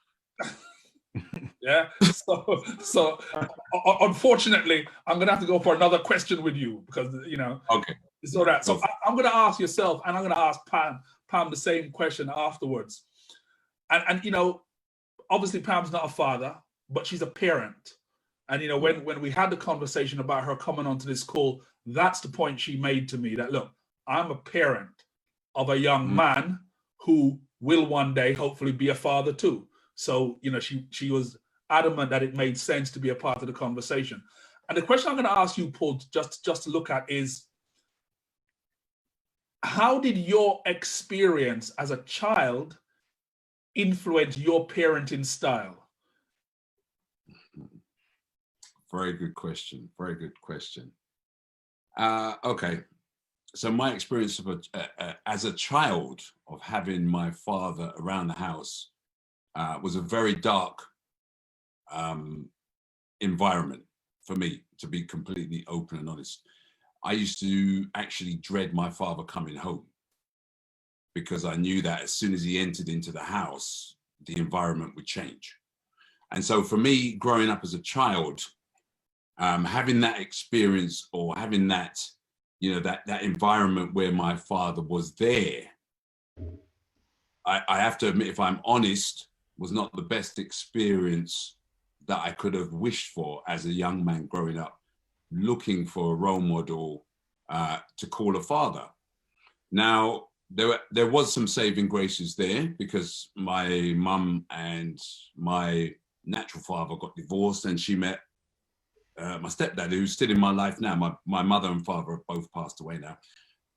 Yeah. So unfortunately, I'm gonna have to go for another question with you, because you know. Okay. So that. So I'm gonna ask yourself, and I'm gonna ask Pam the same question afterwards. And you know, obviously Pam's not a father, but she's a parent. And you know, when we had the conversation about her coming onto this call, that's the point she made to me, that look, I'm a parent of a young man who will one day hopefully be a father too. So, you know, she was adamant that it made sense to be a part of the conversation. And the question I'm going to ask you, Paul, just to look at is, how did your experience as a child influence your parenting style? Very good question. Very good question. Okay. So my experience of as a child of having my father around the house was a very dark environment for me, to be completely open and honest. I used to actually dread my father coming home, because I knew that as soon as he entered into the house, the environment would change. And so for me, growing up as a child, having that experience, or having that, you know, that environment where my father was there, I have to admit, if I'm honest, was not the best experience that I could have wished for as a young man growing up, looking for a role model to call a father. Now, there was some saving graces there, because my mum and my natural father got divorced, and she met my stepdad, who's still in my life now. My mother and father have both passed away now.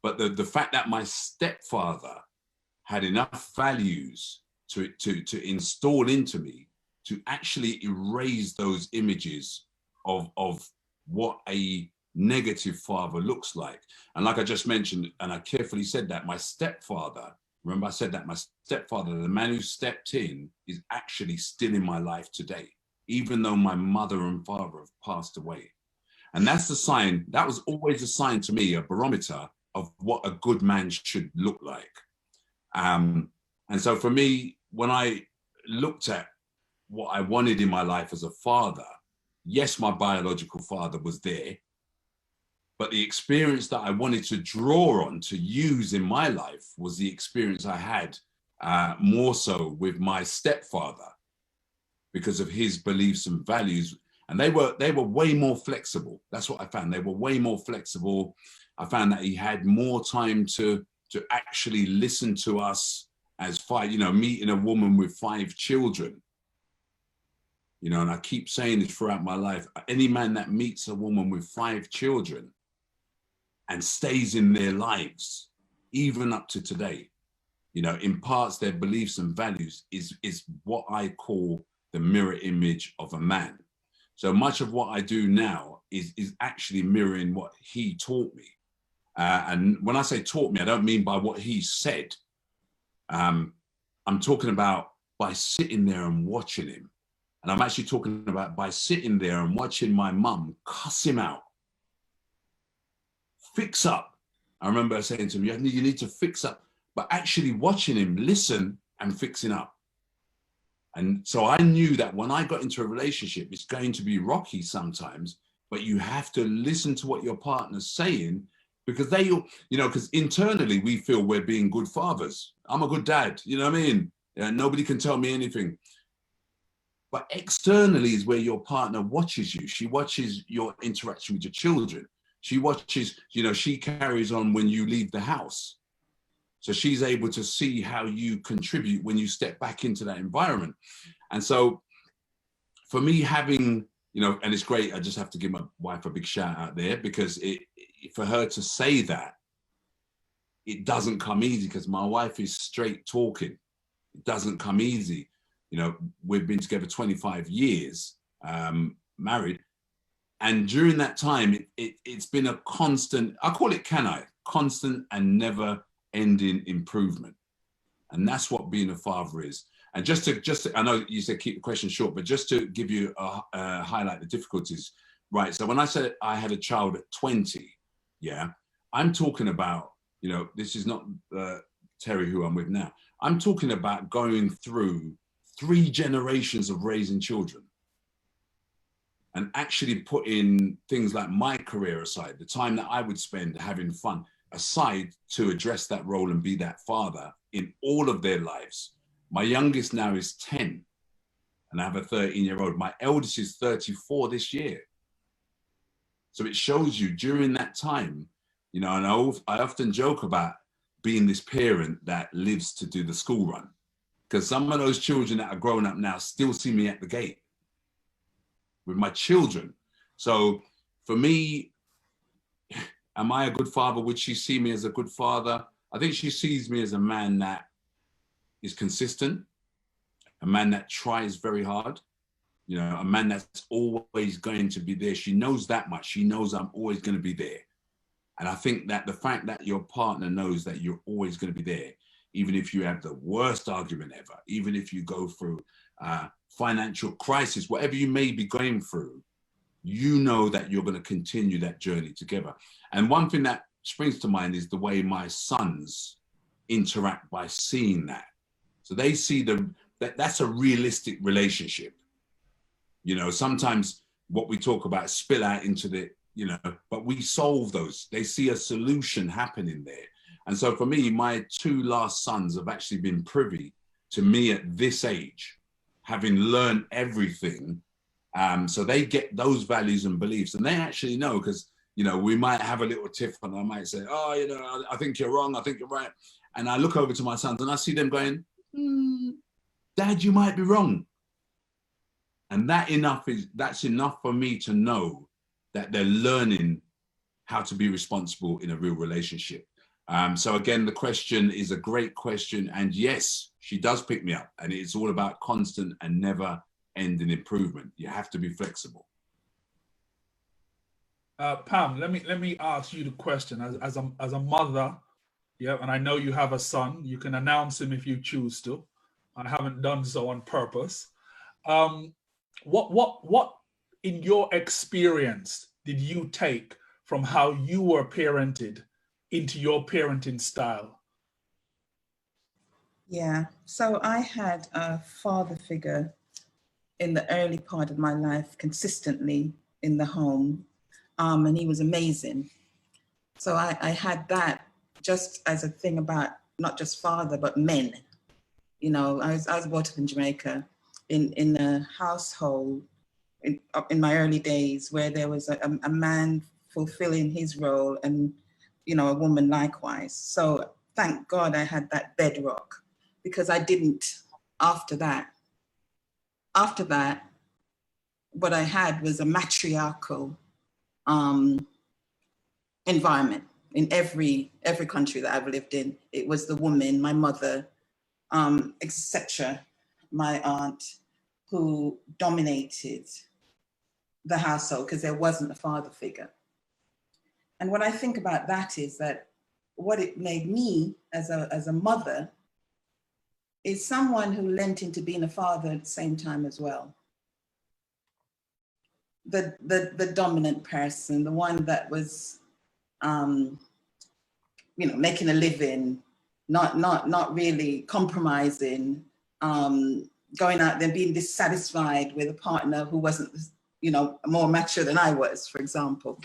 But the fact that my stepfather had enough values to install into me, to actually erase those images of what a negative father looks like. And like I just mentioned, and I carefully said that, my stepfather, remember I said that my stepfather, the man who stepped in, is actually still in my life today, even though my mother and father have passed away. And that's the sign, that was always a sign to me, a barometer of what a good man should look like. And so for me, when I looked at what I wanted in my life as a father, yes, my biological father was there, but the experience that I wanted to draw on, to use in my life, was the experience I had more so with my stepfather, because of his beliefs and values. And they were way more flexible. That's what I found. They were way more flexible. I found that he had more time to actually listen to us as five, you know, meeting a woman with 5 children. You know, and I keep saying this throughout my life, any man that meets a woman with 5 children and stays in their lives, even up to today, you know, imparts their beliefs and values, is what I call the mirror image of a man. So much of what I do now is actually mirroring what he taught me. And when I say taught me, I don't mean by what he said. I'm talking about by sitting there and watching him. And I'm actually talking about by sitting there and watching my mum cuss him out. Fix up. I remember saying to him, you need to fix up, but actually watching him listen and fixing up. And so I knew that when I got into a relationship, it's going to be rocky sometimes, but you have to listen to what your partner's saying, because they, you know, because internally we feel we're being good fathers. I'm a good dad, you know what I mean? Nobody can tell me anything. But externally is where your partner watches you. She watches your interaction with your children. She watches, you know, she carries on when you leave the house. So she's able to see how you contribute when you step back into that environment. And so for me, having you know, and it's great. I just have to give my wife a big shout out there, because for her to say that, it doesn't come easy, because my wife is straight talking. It doesn't come easy. You know, we've been together 25 years, married. And during that time, it's been a constant, I call it constant and never ending improvement. And that's what being a father is. And just to, I know you said keep the question short, but just to give you highlight the difficulties, right? So when I said I had a child at 20, yeah, I'm talking about, you know, this is not Terry who I'm with now. I'm talking about going through 3 generations of raising children, and actually putting things like my career aside, the time that I would spend having fun aside to address that role and be that father in all of their lives. My youngest now is 10, and I have a 13-year-old. My eldest is 34 this year. So it shows you during that time, you know, and I often joke about being this parent that lives to do the school run, because some of those children that are growing up now still see me at the gate with my children. So for me, am I a good father? Would she see me as a good father? I think she sees me as a man that is consistent, a man that tries very hard, you know, a man that's always going to be there. She knows that much. She knows I'm always going to be there. And I think that the fact that your partner knows that you're always going to be there, even if you have the worst argument ever, even if you go through financial crisis, whatever you may be going through, you know that you're going to continue that journey together. And one thing that springs to mind is the way my sons interact by seeing that. So they see that's a realistic relationship. You know, sometimes what we talk about spill out into the, you know, but we solve those. They see a solution happening there. And so for me, my 2 last sons have actually been privy to me at this age, having learned everything. So they get those values and beliefs, and they actually know, because, you know, we might have a little tiff and I might say, oh, you know, I think you're wrong. I think you're right. And I look over to my sons and I see them going, Dad, you might be wrong. And that's enough for me to know that they're learning how to be responsible in a real relationship. So again, the question is a great question. And yes, she does pick me up, and it's all about constant and never ending improvement. You have to be flexible. Pam, let me ask you the question as a mother. Yeah, and I know you have a son. You can announce him if you choose to. I haven't done so on purpose. What in your experience did you take from how you were parented into your parenting style? Yeah, so I had a father figure in the early part of my life consistently in the home, and he was amazing. So I had that just as a thing about not just father, but men. You know, I was brought up in Jamaica in a household in my early days where there was a man fulfilling his role and, you know, a woman likewise. So thank God I had that bedrock, because I didn't after that. After that, what I had was a matriarchal environment in every country that I've lived in. It was the woman, my mother, etc., my aunt, who dominated the household because there wasn't a father figure. And what I think about that is that what it made me as a mother is someone who lent into being a father at the same time as well. The dominant person, the one that was, you know, making a living, not really compromising, going out there being dissatisfied with a partner who wasn't, you know, more mature than I was, for example.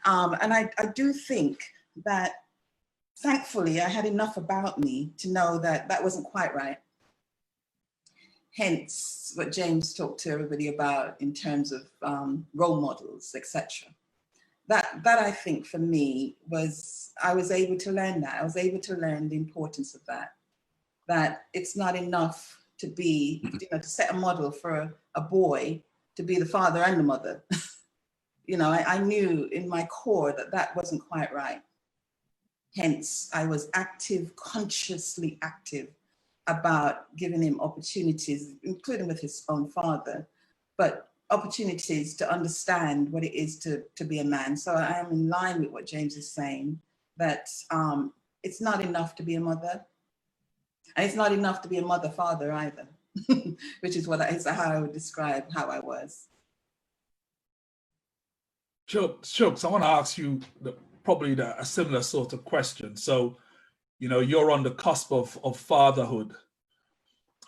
And I do think that thankfully I had enough about me to know that that wasn't quite right. Hence what James talked to everybody about in terms of role models, etc. That I think for me was, I was able to learn that. I was able to learn the importance of that it's not enough to be, you know, to set a model for a boy to be the father and the mother. You know, I knew in my core that that wasn't quite right. Hence, I was active, consciously active about giving him opportunities, including with his own father, but opportunities to understand what it is to be a man. So I am in line with what James is saying, that it's not enough to be a mother. And it's not enough to be a mother-father either, which is how I would describe how I was. Shooks, I want to ask you probably a similar sort of question. So, you know, you're on the cusp of fatherhood.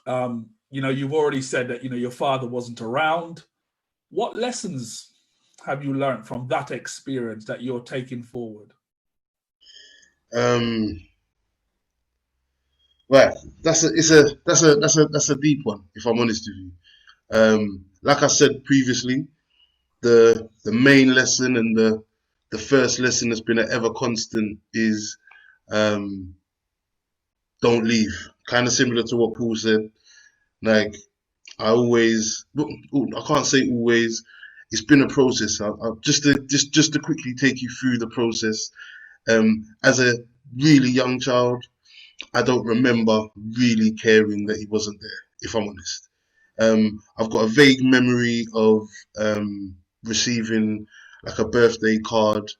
You know, you've already said that, you know, your father wasn't around. What lessons have you learned from that experience that you're taking forward? Right, that's a deep one, if I'm honest with you. Like I said previously, the main lesson and the first lesson that's been an ever constant is don't leave. Kind of similar to what Paul said. Like I can't say always. It's been a process. Just to quickly take you through the process. As a really young child, I don't remember really caring that he wasn't there, if I'm honest. I've got a vague memory of receiving like a birthday card,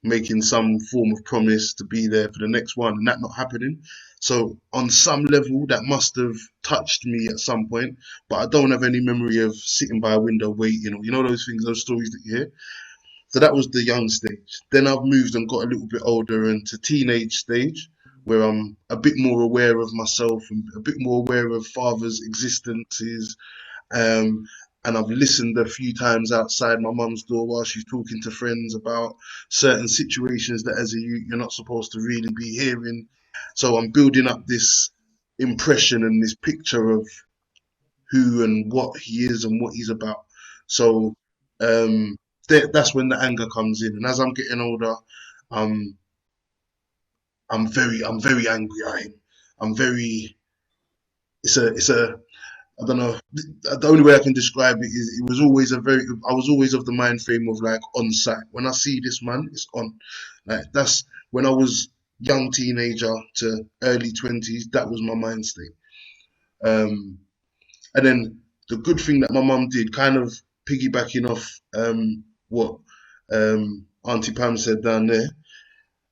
making some form of promise to be there for the next one, and that not happening. So on some level, that must have touched me at some point, but I don't have any memory of sitting by a window waiting, or you know those things, those stories that you hear. So that was the young stage. Then I've moved and got a little bit older into teenage stage, where I'm a bit more aware of myself and a bit more aware of father's existences. And I've listened a few times outside my mum's door while she's talking to friends about certain situations that as a youth you're not supposed to really be hearing. So I'm building up this impression and this picture of who and what he is and what he's about. So that's when the anger comes in. And as I'm getting older, um, I'm very angry at him. I'm very. It's a. I don't know. The only way I can describe it is it was always I was always of the mind frame of like on site. When I see this man, it's on. Like that's when I was young teenager to early 20s. That was my mind state. And then the good thing that my mum did, kind of piggybacking off what Auntie Pam said down there.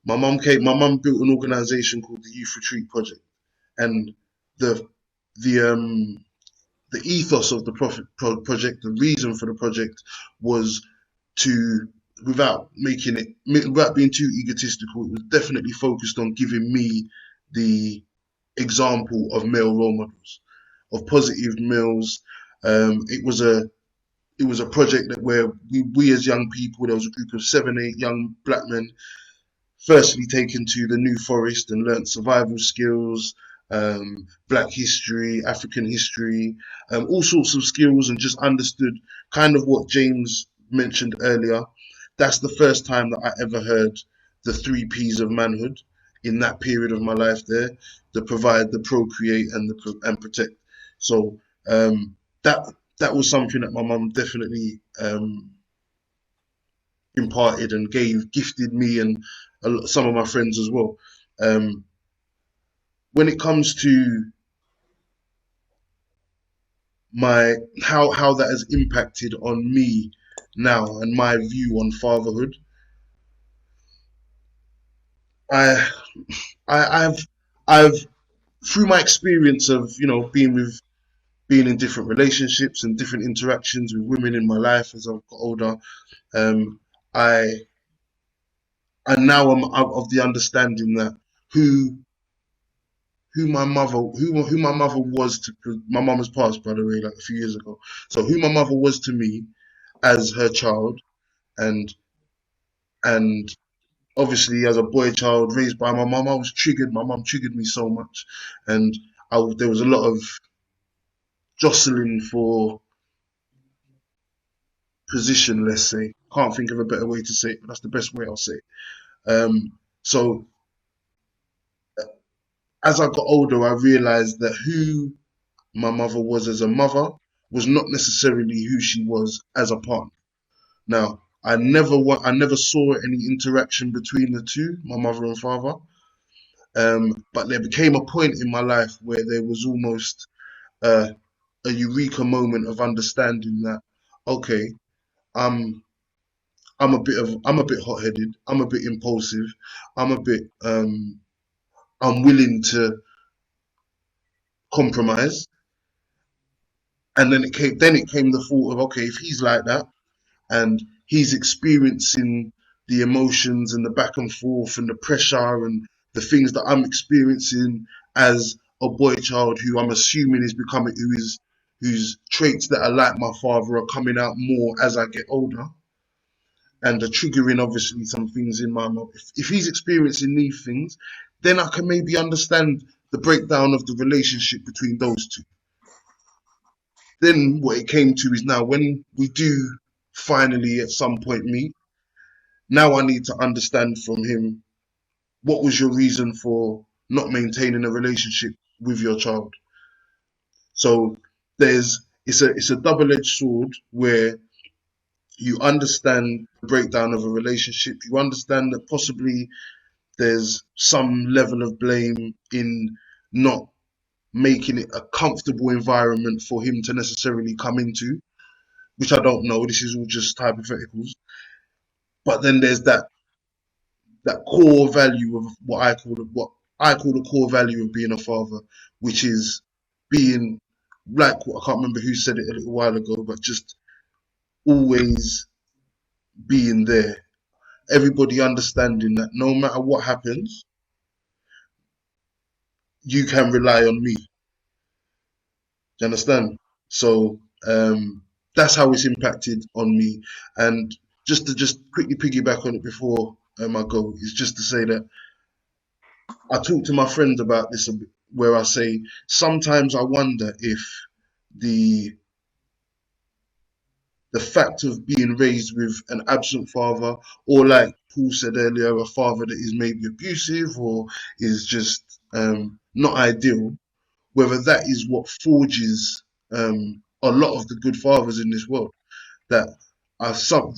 My mum built an organisation called the Youth Retreat Project, and the the the ethos of the project, the reason for the project was to, without being too egotistical, it was definitely focused on giving me the example of male role models, of positive males. It was a project that where we as young people, there was a group of 7, 8 young black men, firstly taken to the New Forest and learnt survival skills, black history, African history, all sorts of skills, and just understood kind of what James mentioned earlier. That's the first time that I ever heard the 3 P's of manhood in that period of my life there: the provide, the procreate, and protect. So that was something that my mum definitely imparted and gifted me and some of my friends as well. When it comes to how that has impacted on me now and my view on fatherhood, I've through my experience of being in different relationships and different interactions with women in my life as I've got older, I now am of the understanding that who my mother was to, my mum has passed, by the way, like a few years ago. So who my mother was to me as her child, and and obviously as a boy child raised by my mum, I was triggered. My mum triggered me so much, and there was a lot of jostling for position, let's say. Can't think of a better way to say it, but that's the best way I'll say it. So as I got older, I realized that who my mother was as a mother was not necessarily who she was as a partner. Now, I never saw any interaction between the two, my mother and father. But there became a point in my life where there was almost a eureka moment of understanding that, okay, I'm a bit hot-headed, I'm a bit impulsive, I'm a bit unwilling to compromise. And then it came the thought of, okay, if he's like that and he's experiencing the emotions and the back and forth and the pressure and the things that I'm experiencing as a boy child who I'm assuming is becoming whose traits that are like my father are coming out more as I get older and are triggering obviously some things in my mom. If he's experiencing these things, then I can maybe understand the breakdown of the relationship between those two. Then what it came to is now when we do finally at some point meet, now I need to understand from him, what was your reason for not maintaining a relationship with your child? So it's a double-edged sword where you understand the breakdown of a relationship, you understand that possibly there's some level of blame in not making it a comfortable environment for him to necessarily come into, which I don't know. This is all just hypotheticals. But then there's that core value of what I call the core value of being a father, which is being like I can't remember who said it a little while ago, but just always being there. Everybody understanding that no matter what happens, you can rely on me. Do you understand? So that's how it's impacted on me. And just to quickly piggyback on it before I go, is just to say that I talk to my friends about this a bit, where I say sometimes I wonder if the fact of being raised with an absent father, or like Paul said earlier, a father that is maybe abusive or is just not ideal, whether that is what forges a lot of the good fathers in this world. That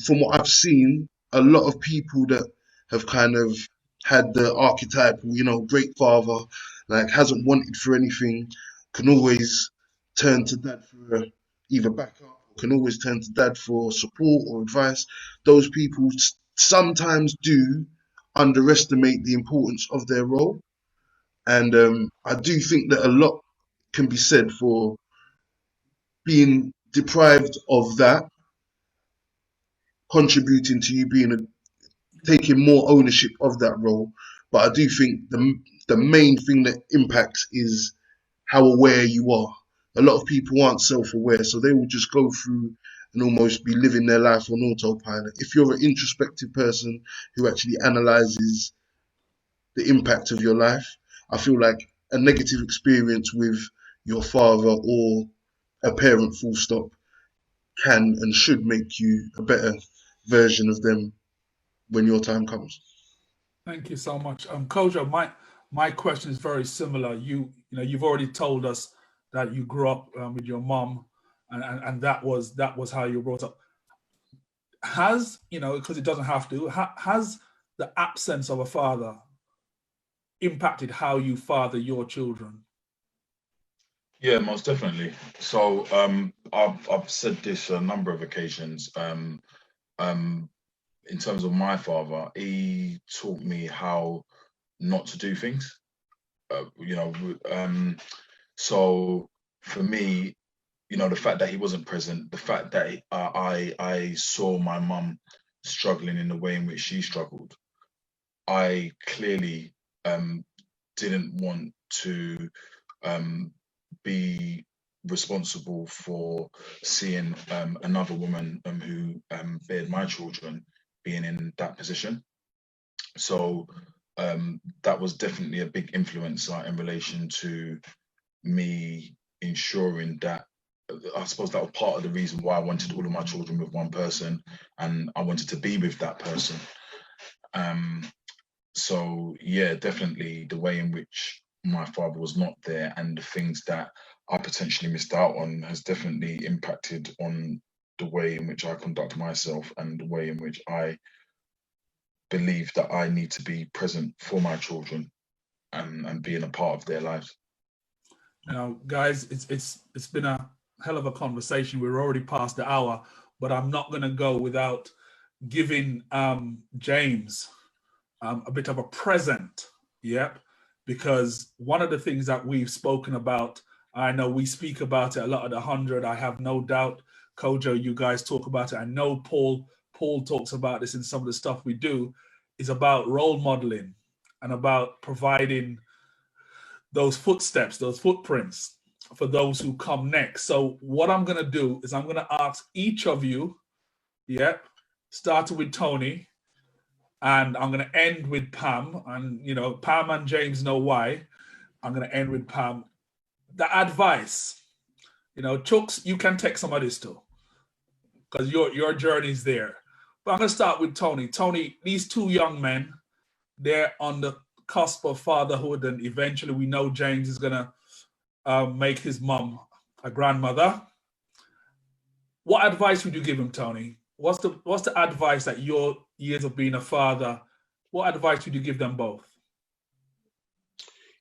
from what I've seen, a lot of people that have kind of had the archetypal, great father, like hasn't wanted for anything, can always turn to dad for either backup, can always turn to dad for support or advice. Those people sometimes do underestimate the importance of their role. And I do think that a lot can be said for being deprived of that, contributing to you taking more ownership of that role. But I do think the main thing that impacts is how aware you are. A lot of people aren't self-aware, so they will just go through and almost be living their life on autopilot. If you're an introspective person who actually analyzes the impact of your life, I feel like a negative experience with your father or a parent, full stop, can and should make you a better version of them when your time comes. Thank you so much. Kojo, my question is very similar. You've already told us that you grew up with your mom, and that was how you were brought up. Has, because it doesn't have to, has the absence of a father impacted how you father your children? Yeah, most definitely. So I've said this a number of occasions. In terms of my father, he taught me how not to do things. So for me, the fact that he wasn't present, the fact that I saw my mum struggling in the way in which she struggled, I clearly didn't want to be responsible for seeing another woman who bared my children being in that position. So that was definitely a big influencer in relation to me ensuring that, I suppose that was part of the reason why I wanted all of my children with one person, and I wanted to be with that person. So yeah, definitely the way in which my father was not there and the things that I potentially missed out on has definitely impacted on the way in which I conduct myself and the way in which I believe that I need to be present for my children and being a part of their lives. Now, guys, it's been a hell of a conversation. We're already past the hour, but I'm not going to go without giving James a bit of a present. Yep, because one of the things that we've spoken about, I know we speak about it a lot at the 100. I have no doubt, Kojo, you guys talk about it. I know Paul talks about this in some of the stuff we do, is about role modeling and about providing those footsteps, those footprints for those who come next. So what I'm going to do is I'm going to ask each of you, starting with Tony, and I'm going to end with Pam. And, you know, Pam and James know why. I'm going to end with Pam. The advice, you know, Chooks, you can take some of this too, because your journey's there. But I'm going to start with Tony. Tony, these two young men, they're on the cusp of fatherhood, and eventually we know James is going to make his mom a grandmother. What advice would you give him, Tony? What's the advice that your years of being a father, what advice would you give them both?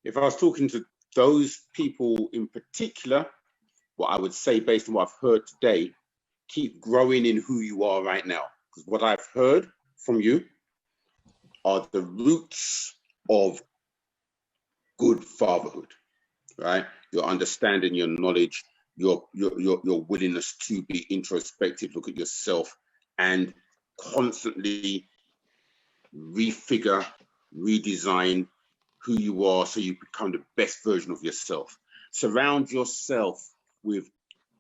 If I was talking to those people in particular, what I would say based on what I've heard today, keep growing in who you are right now. Because what I've heard from you are the roots of good fatherhood, right? Your understanding, your knowledge, your willingness to be introspective, look at yourself, and constantly refigure, redesign who you are so you become the best version of yourself. Surround yourself with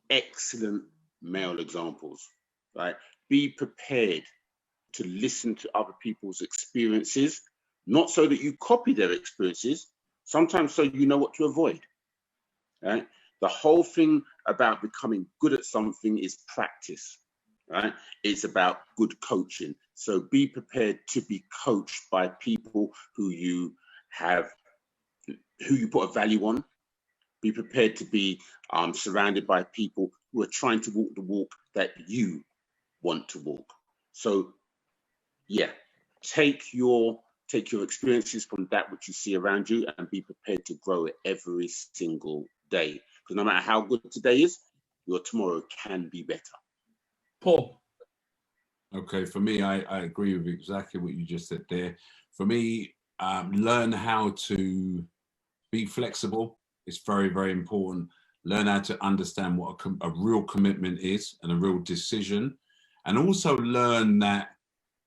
excellent male examples, right? Be prepared to listen to other people's experiences, not so that you copy their experiences, sometimes so you know what to avoid, right? The whole thing about becoming good at something is practice, right? It's about good coaching. So be prepared to be coached by people who you put a value on. Be prepared to be surrounded by people who are trying to walk the walk that you want to walk. So yeah, take your experiences from that which you see around you and be prepared to grow it every single day. Because no matter how good today is, your tomorrow can be better. Paul. Okay, for me, I agree with exactly what you just said there. For me, learn how to be flexible. It's very, very important. Learn how to understand what a real commitment is and a real decision. And also learn that,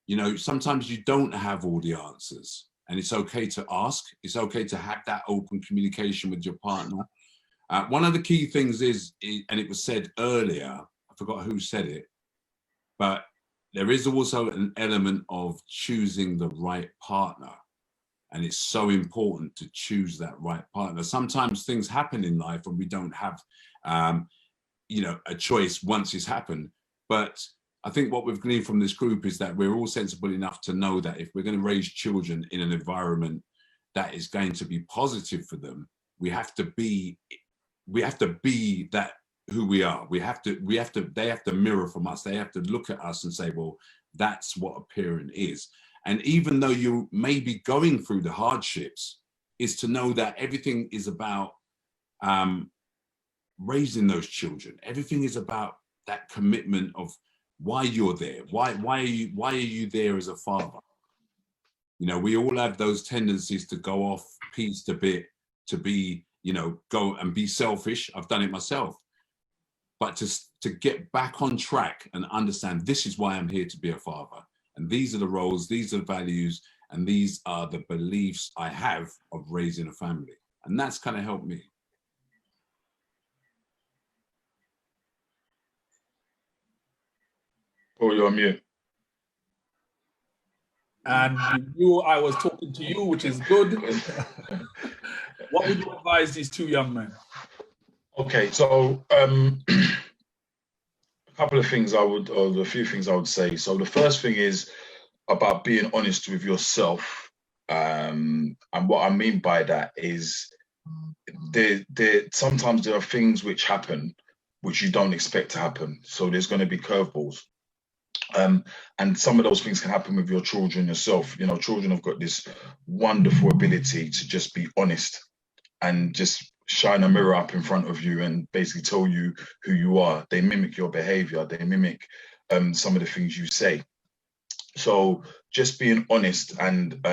you know, sometimes you don't have all the answers, and it's okay to ask. It's okay to have that open communication with your partner. One of the key things is, and it was said earlier, I forgot who said it, but there is also an element of choosing the right partner. And it's so important to choose that right partner. Sometimes things happen in life and we don't have, you know, a choice once it's happened. But I think what we've gleaned from this group is that we're all sensible enough to know that if we're going to raise children in an environment that is going to be positive for them, they have to be that who we are. They have to mirror from us. They have to look at us and say, well, that's what a parent is. And even though you may be going through the hardships, is to know that everything is about raising those children. Everything is about that commitment of why you're there. Why are you there as a father? You know, we all have those tendencies to go off piece to bit, to be, you know, go and be selfish. I've done it myself. But to get back on track and understand this is why I'm here to be a father. And these are the roles, these are the values, and these are the beliefs I have of raising a family. And that's kind of helped me. Oh, you're on mute. And you knew I was talking to you, which is good. What would you advise these two young men? Okay, so a couple of things a few things I would say. So the first thing is about being honest with yourself. And what I mean by that is sometimes there are things which happen which you don't expect to happen. So there's going to be curveballs. And some of those things can happen with your children yourself. You know, children have got this wonderful ability to just be honest and just shine a mirror up in front of you and basically tell you who you are. They mimic your behavior. They mimic some of the things you say. So just being honest and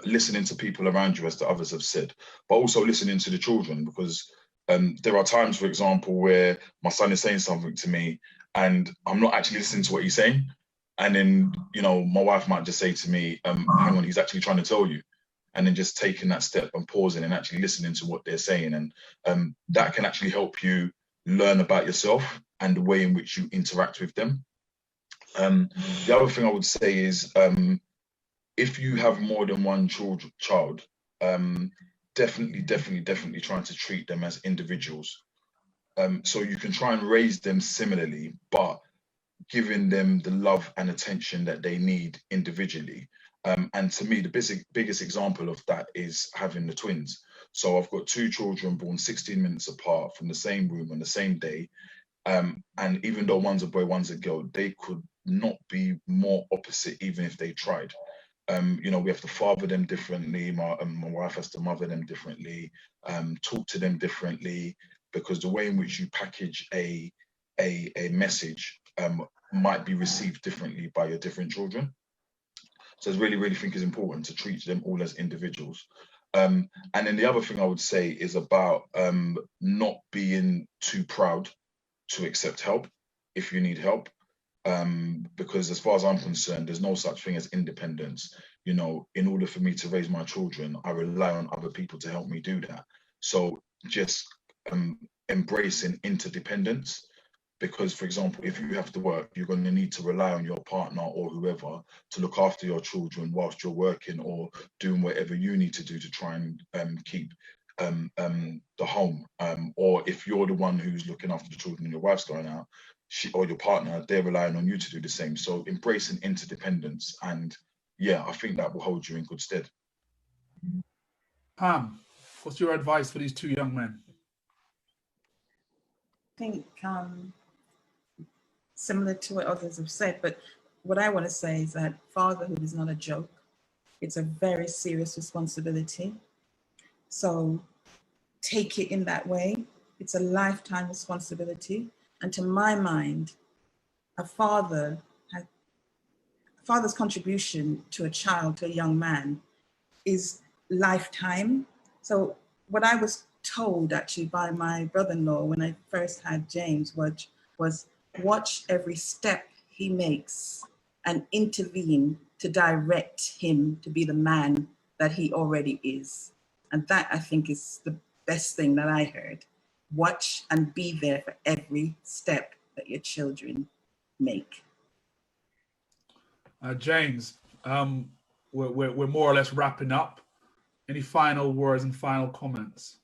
listening to people around you, as the others have said, but also listening to the children, because there are times, for example, where my son is saying something to me and I'm not actually listening to what he's saying. And then, you know, my wife might just say to me, hang on, he's actually trying to tell you. And then just taking that step and pausing and actually listening to what they're saying. And that can actually help you learn about yourself and the way in which you interact with them. The other thing I would say is, if you have more than one child, definitely trying to treat them as individuals. So you can try and raise them similarly, but giving them the love and attention that they need individually. And to me, the biggest example of that is having the twins. So I've got two children born 16 minutes apart from the same room on the same day. And even though one's a boy, one's a girl, they could not be more opposite, even if they tried. You know, we have to father them differently. My wife has to mother them differently, talk to them differently, because the way in which you package a message might be received differently by your different children. So I really think it's important to treat them all as individuals. And then the other thing I would say is about not being too proud to accept help if you need help. Because as far as I'm concerned, there's no such thing as independence. You know, in order for me to raise my children, I rely on other people to help me do that. So just embracing interdependence. Because, for example, if you have to work, you're going to need to rely on your partner or whoever to look after your children whilst you're working or doing whatever you need to do to try and keep the home. Or if you're the one who's looking after the children and your wife's going out, she or your partner, they're relying on you to do the same. So embracing interdependence, and yeah, I think that will hold you in good stead. Pam, what's your advice for these two young men? I think similar to what others have said, but what I want to say is that fatherhood is not a joke. It's a very serious responsibility. So take it in that way. It's a lifetime responsibility. And to my mind, a father's contribution to a child, to a young man, is lifetime. So what I was told actually by my brother-in-law when I first had James was watch every step he makes and intervene to direct him to be the man that he already is. And that, I think, is the best thing that I heard. Watch and be there for every step that your children make. James, we're more or less wrapping up. Any final words and final comments?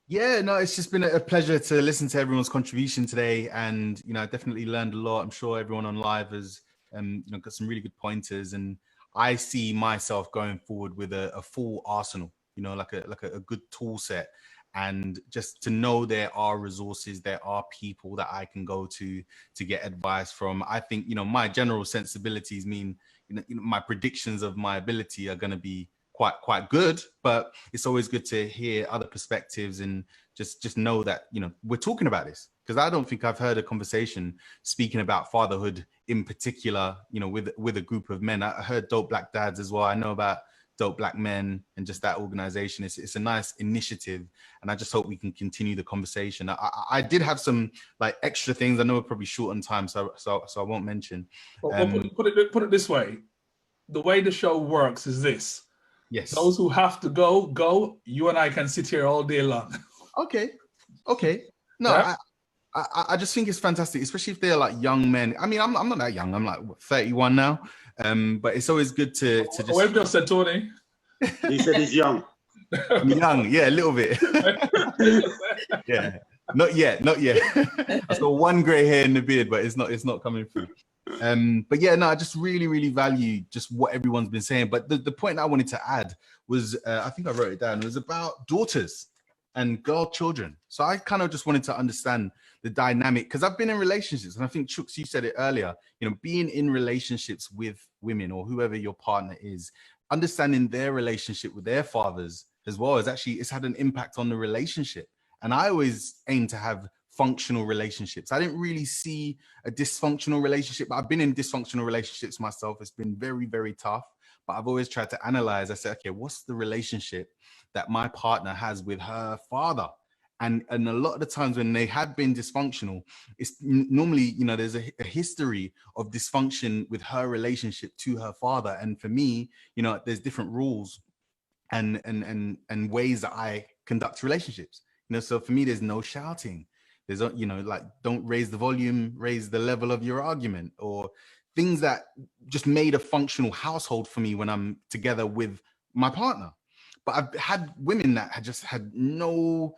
Yeah, no, it's just been a pleasure to listen to everyone's contribution today, and you know, I definitely learned a lot. I'm sure everyone on live has got some really good pointers, and I see myself going forward with a full arsenal, you know, like a good tool set, and just to know there are resources, there are people that I can go to get advice from. I think, you know, my general sensibilities mean, you know, my predictions of my ability are going to be quite good, but it's always good to hear other perspectives and just know that, you know, we're talking about this, because I don't think I've heard a conversation speaking about fatherhood in particular, you know, with a group of men. I heard Dope Black Dads as well. I know about Dope Black Men and just that organization. It's a nice initiative, and I just hope we can continue the conversation. I did have some like extra things. I know we're probably short on time, so I won't mention. Put it this way: the way the show works is this. Yes. Those who have to go. You and I can sit here all day long. Okay. No, yeah. I just think it's fantastic, especially if they're like young men. I mean, I'm not that young. I'm like 31 now. But it's always good to just. What just said, Tony? He said he's young. Young, yeah, a little bit. Yeah, not yet. I've got one gray hair in the beard, but it's not coming through. But yeah, no, I just really value just what everyone's been saying. But the point I wanted to add was, I think I wrote it down. It was about daughters. and girl children. So I kind of just wanted to understand the dynamic, because I've been in relationships, and I think Chooks, you said it earlier, you know, being in relationships with women or whoever your partner is, understanding their relationship with their fathers as well is actually, it's had an impact on the relationship. And I always aim to have functional relationships. I didn't really see a dysfunctional relationship. I've been in dysfunctional relationships myself. It's been very, very tough. But I've always tried to analyze. I said, okay, what's the relationship that my partner has with her father? And a lot of the times when they have been dysfunctional, it's normally, you know, there's a history of dysfunction with her relationship to her father. And for me, you know, there's different rules and ways that I conduct relationships. You know, so for me, there's no shouting. There's, you know, like, don't raise the volume, raise the level of your argument, or things that just made a functional household for me when I'm together with my partner. But I've had women that had just had no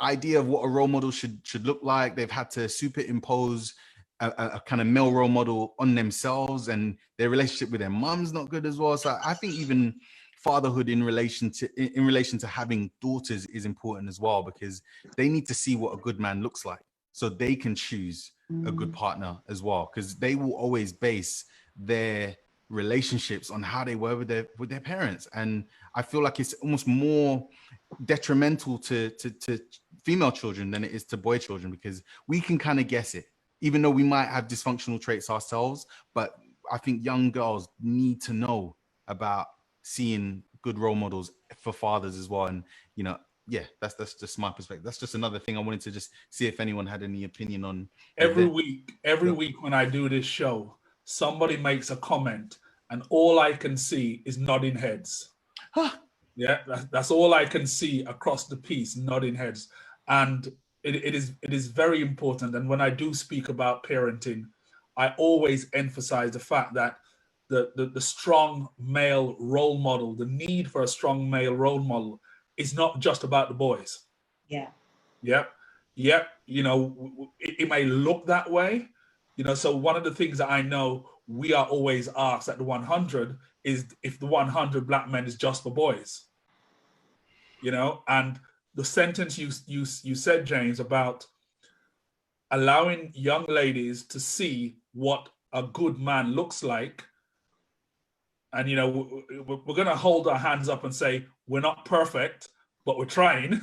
idea of what a role model should look like. They've had to superimpose a kind of male role model on themselves, and their relationship with their mom's not good as well. So I think even fatherhood in relation to having daughters is important as well, because they need to see what a good man looks like so they can choose a good partner as well, because they will always base their relationships on how they were with their parents. And I feel like it's almost more detrimental to female children than it is to boy children, because we can kind of guess it, even though we might have dysfunctional traits ourselves. But I think young girls need to know about seeing good role models for fathers as well. And, you know, yeah, that's just my perspective. That's just another thing I wanted to just see if anyone had any opinion on. Every week when I do this show, somebody makes a comment and all I can see is nodding heads. Yeah, that's all I can see across the piece, nodding heads. And it is very important. And when I do speak about parenting, I always emphasize the fact that the strong male role model, the need for a strong male role model, is not just about the boys. Yeah. Yep. You know, it may look that way. You know, so one of the things that I know we are always asked at the 100 is if the 100 black men is just for boys. You know, and the sentence you said, James, about allowing young ladies to see what a good man looks like. And, you know, we're going to hold our hands up and say, we're not perfect, but we're trying,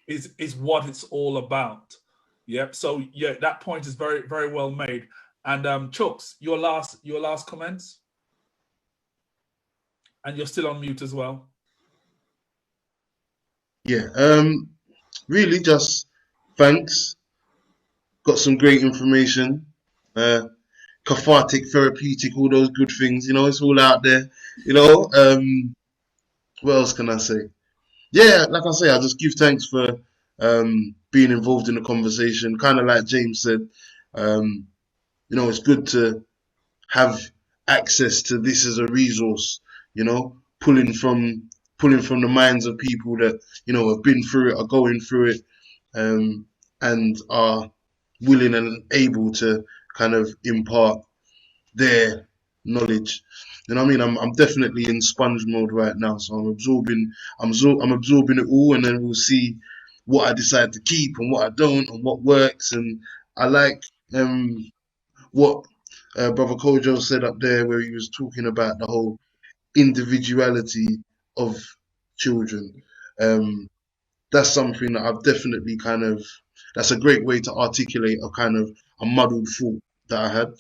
is what it's all about. Yep. So, yeah, that point is very, very well made. And Chooks, your last comments? And you're still on mute as well. Yeah, really just thanks. Got some great information. Cathartic, therapeutic, all those good things, you know, it's all out there, you know. What else can I say? Yeah, like I say, I just give thanks for being involved in the conversation. Kind of like James said, you know, it's good to have access to this as a resource, you know, pulling from the minds of people that, you know, have been through it, are going through it, and are willing and able to kind of impart their knowledge. You know what I mean? I'm definitely in sponge mode right now, so I'm absorbing it all, and then we'll see what I decide to keep and what I don't, and what works. And I like what Brother Kojo said up there, where he was talking about the whole individuality of children. That's something that I've definitely that's a great way to articulate a kind of a muddled thought that I had.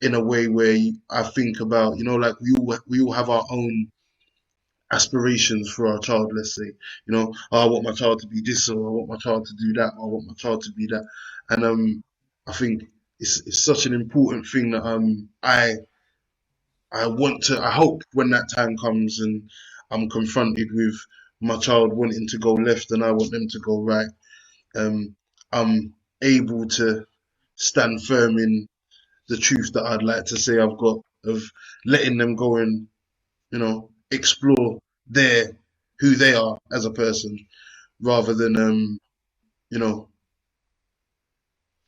In a way where I think about, you know, like we all have our own aspirations for our child. Let's say, you know, oh, I want my child to be this, or I want my child to do that, or I want my child to be that. And I think it's such an important thing that I hope when that time comes and I'm confronted with my child wanting to go left and I want them to go right, I'm able to stand firm in the truth that I'd like to say I've got, of letting them go and, you know, explore who they are as a person, rather than you know,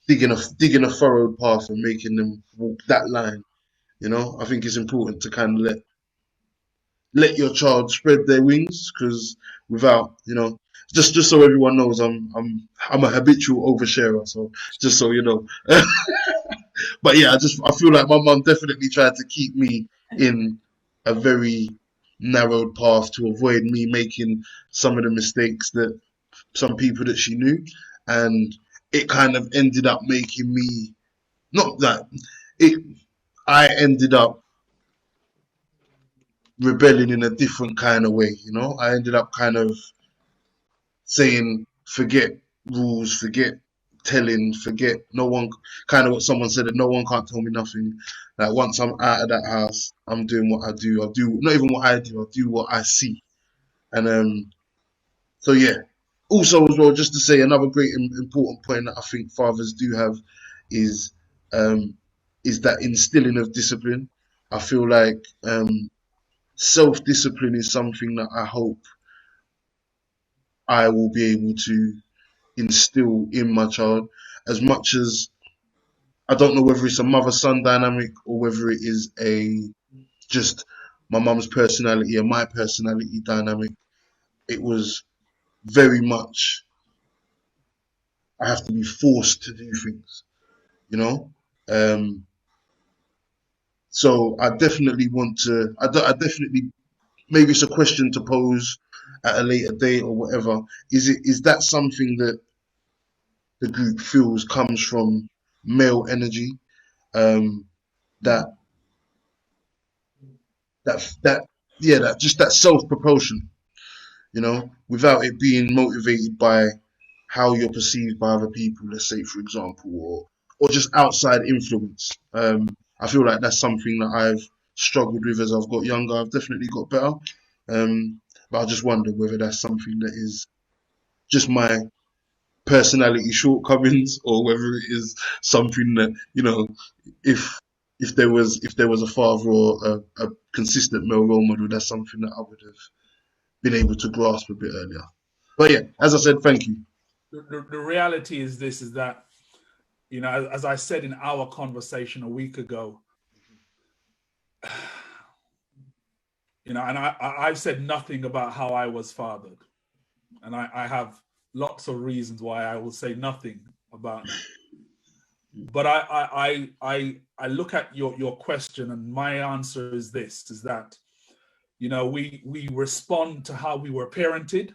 digging a furrowed path and making them walk that line. You know, I think it's important to kind of let your child spread their wings, because without, just so everyone knows, I'm a habitual oversharer. So just so you know. But yeah, I feel like my mum definitely tried to keep me in a very narrowed path to avoid me making some of the mistakes that some people that she knew, and it kind of ended up making me, not that it I ended up rebelling in a different kind of way. I ended up kind of saying, forget rules, forget telling, forget no one, kind of what someone said, that no one can't tell me nothing. Like once I'm out of that house, I'm doing what I do. I'll do not even what I do, I'll do what I see. And so yeah. Also as well, just to say another great important point that I think fathers do have is um is that instilling of discipline. I feel like self-discipline is something that I hope I will be able to instill in my child, as much as I don't know whether it's a mother-son dynamic or whether it is just my mum's personality and my personality dynamic. It was very much I have to be forced to do things, you know. Um, so I definitely want to. I definitely, maybe it's a question to pose at a later date or whatever. Is that something that the group feels comes from male energy? Um, that that yeah, that self-propulsion, without it being motivated by how you're perceived by other people, let's say for example, or just outside influence. I feel like that's something that I've struggled with as I've got younger. I've definitely got better, but I just wonder whether that's something that is just my personality shortcomings, or whether it is something that, if if there was a father or a consistent male role model, that's something that I would have been able to grasp a bit earlier. But yeah, as I said, thank you. The reality is this, is that, as I said in our conversation a week ago, and I've said nothing about how I was fathered. And I have lots of reasons why I will say nothing about that. But I look at your question, and my answer is this, is that, we respond to how we were parented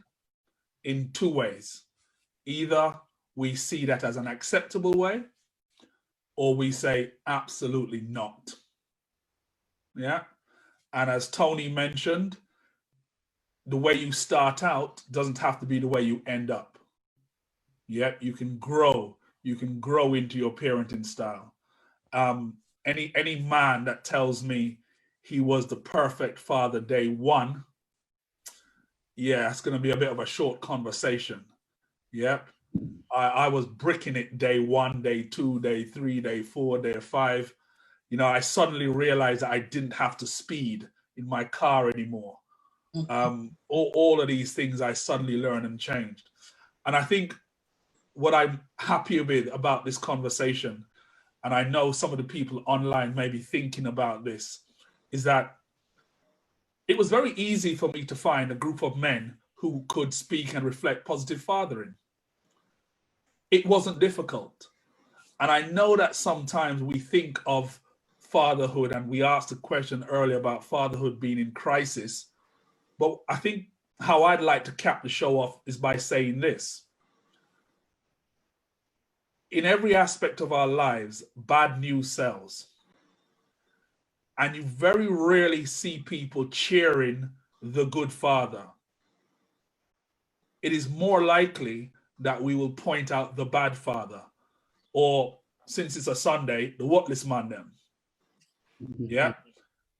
in two ways. Either we see that as an acceptable way, or we say absolutely not. Yeah. And as Tony mentioned, the way you start out doesn't have to be the way you end up. Yeah, you can grow into your parenting style. Any man that tells me he was the perfect father day one, yeah, it's going to be a bit of a short conversation. Yep. I was bricking it day one, day two, day three, day four, day five. I suddenly realized that I didn't have to speed in my car anymore. All of these things I suddenly learned and changed. And I think what I'm happy with about this conversation, and I know some of the people online may be thinking about this, is that it was very easy for me to find a group of men who could speak and reflect positive fathering. It wasn't difficult. And I know that sometimes we think of fatherhood, and we asked a question earlier about fatherhood being in crisis. But I think how I'd like to cap the show off is by saying this. In every aspect of our lives, bad news sells. And you very rarely see people cheering the good father. It is more likely that we will point out the bad father, or, since it's a Sunday, the whatless man them. Yeah.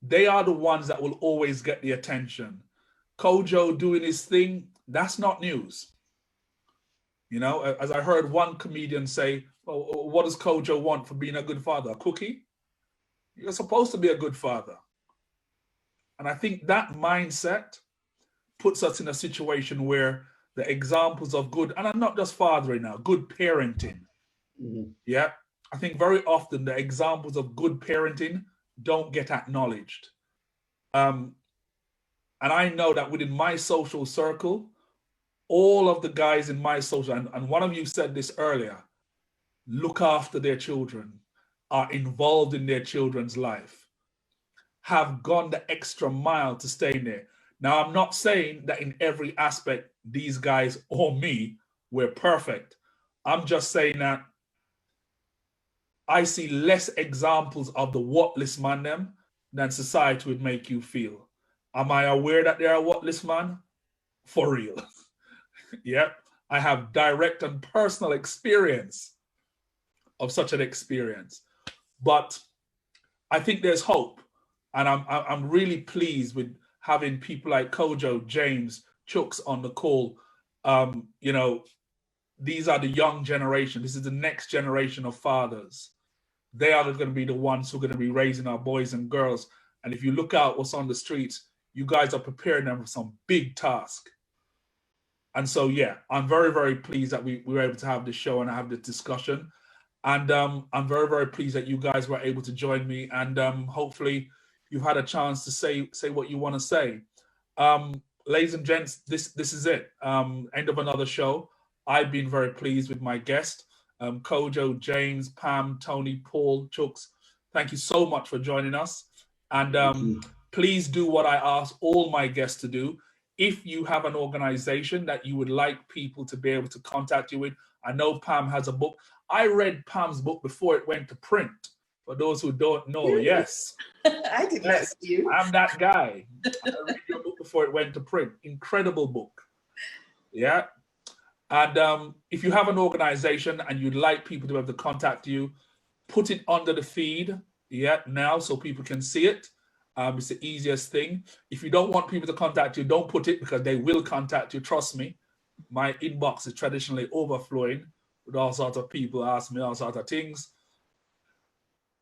They are the ones that will always get the attention. Kojo doing his thing, that's not news. As I heard one comedian say, well, what does Kojo want for being a good father? A cookie? You're supposed to be a good father. And I think that mindset puts us in a situation where the examples of good, and I'm not just fathering now, good parenting. Yeah. I think very often the examples of good parenting don't get acknowledged. And I know that within my social circle, all of the guys in my social, and one of you said this earlier, look after their children, are involved in their children's life, have gone the extra mile to stay there. Now, I'm not saying that in every aspect, these guys or me, we're perfect. I'm just saying that I see less examples of the whatless man them than society would make you feel. Am I aware that there are whatless man? For real. Yep. I have direct and personal experience of such an experience. But I think there's hope. And I'm really pleased with having people like Kojo, James, Chooks on the call. You know, these are the young generation. This is the next generation of fathers. They are going to be the ones who are going to be raising our boys and girls. And if you look out what's on the streets, you guys are preparing them for some big task. And so, yeah, I'm very, very pleased that we were able to have this show and have this discussion. And I'm very, very pleased that you guys were able to join me. And hopefully you've had a chance to say what you want to say. Ladies and gents, this is it. End of another show. I've been very pleased with my guest, Kojo, James, Pam, Tony, Paul, Chooks. Thank you so much for joining us. And please do what I ask all my guests to do. If you have an organization that you would like people to be able to contact you with, I know Pam has a book. I read Pam's book before it went to print. For those who don't know, yes. I did not see you. I'm that guy. I read your book before it went to print. Incredible book. Yeah. And if you have an organization and you'd like people to be able to contact you, put it under the feed, now so people can see it. It's the easiest thing. If you don't want people to contact you, don't put it, because they will contact you. Trust me. My inbox is traditionally overflowing with all sorts of people asking me all sorts of things.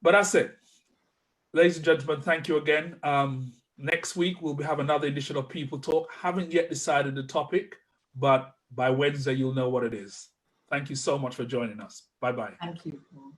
But that's it. Ladies and gentlemen, thank you again. Next week, we'll have another edition of People Talk. Haven't yet decided the topic, but by Wednesday, you'll know what it is. Thank you so much for joining us. Bye-bye. Thank you, Paul.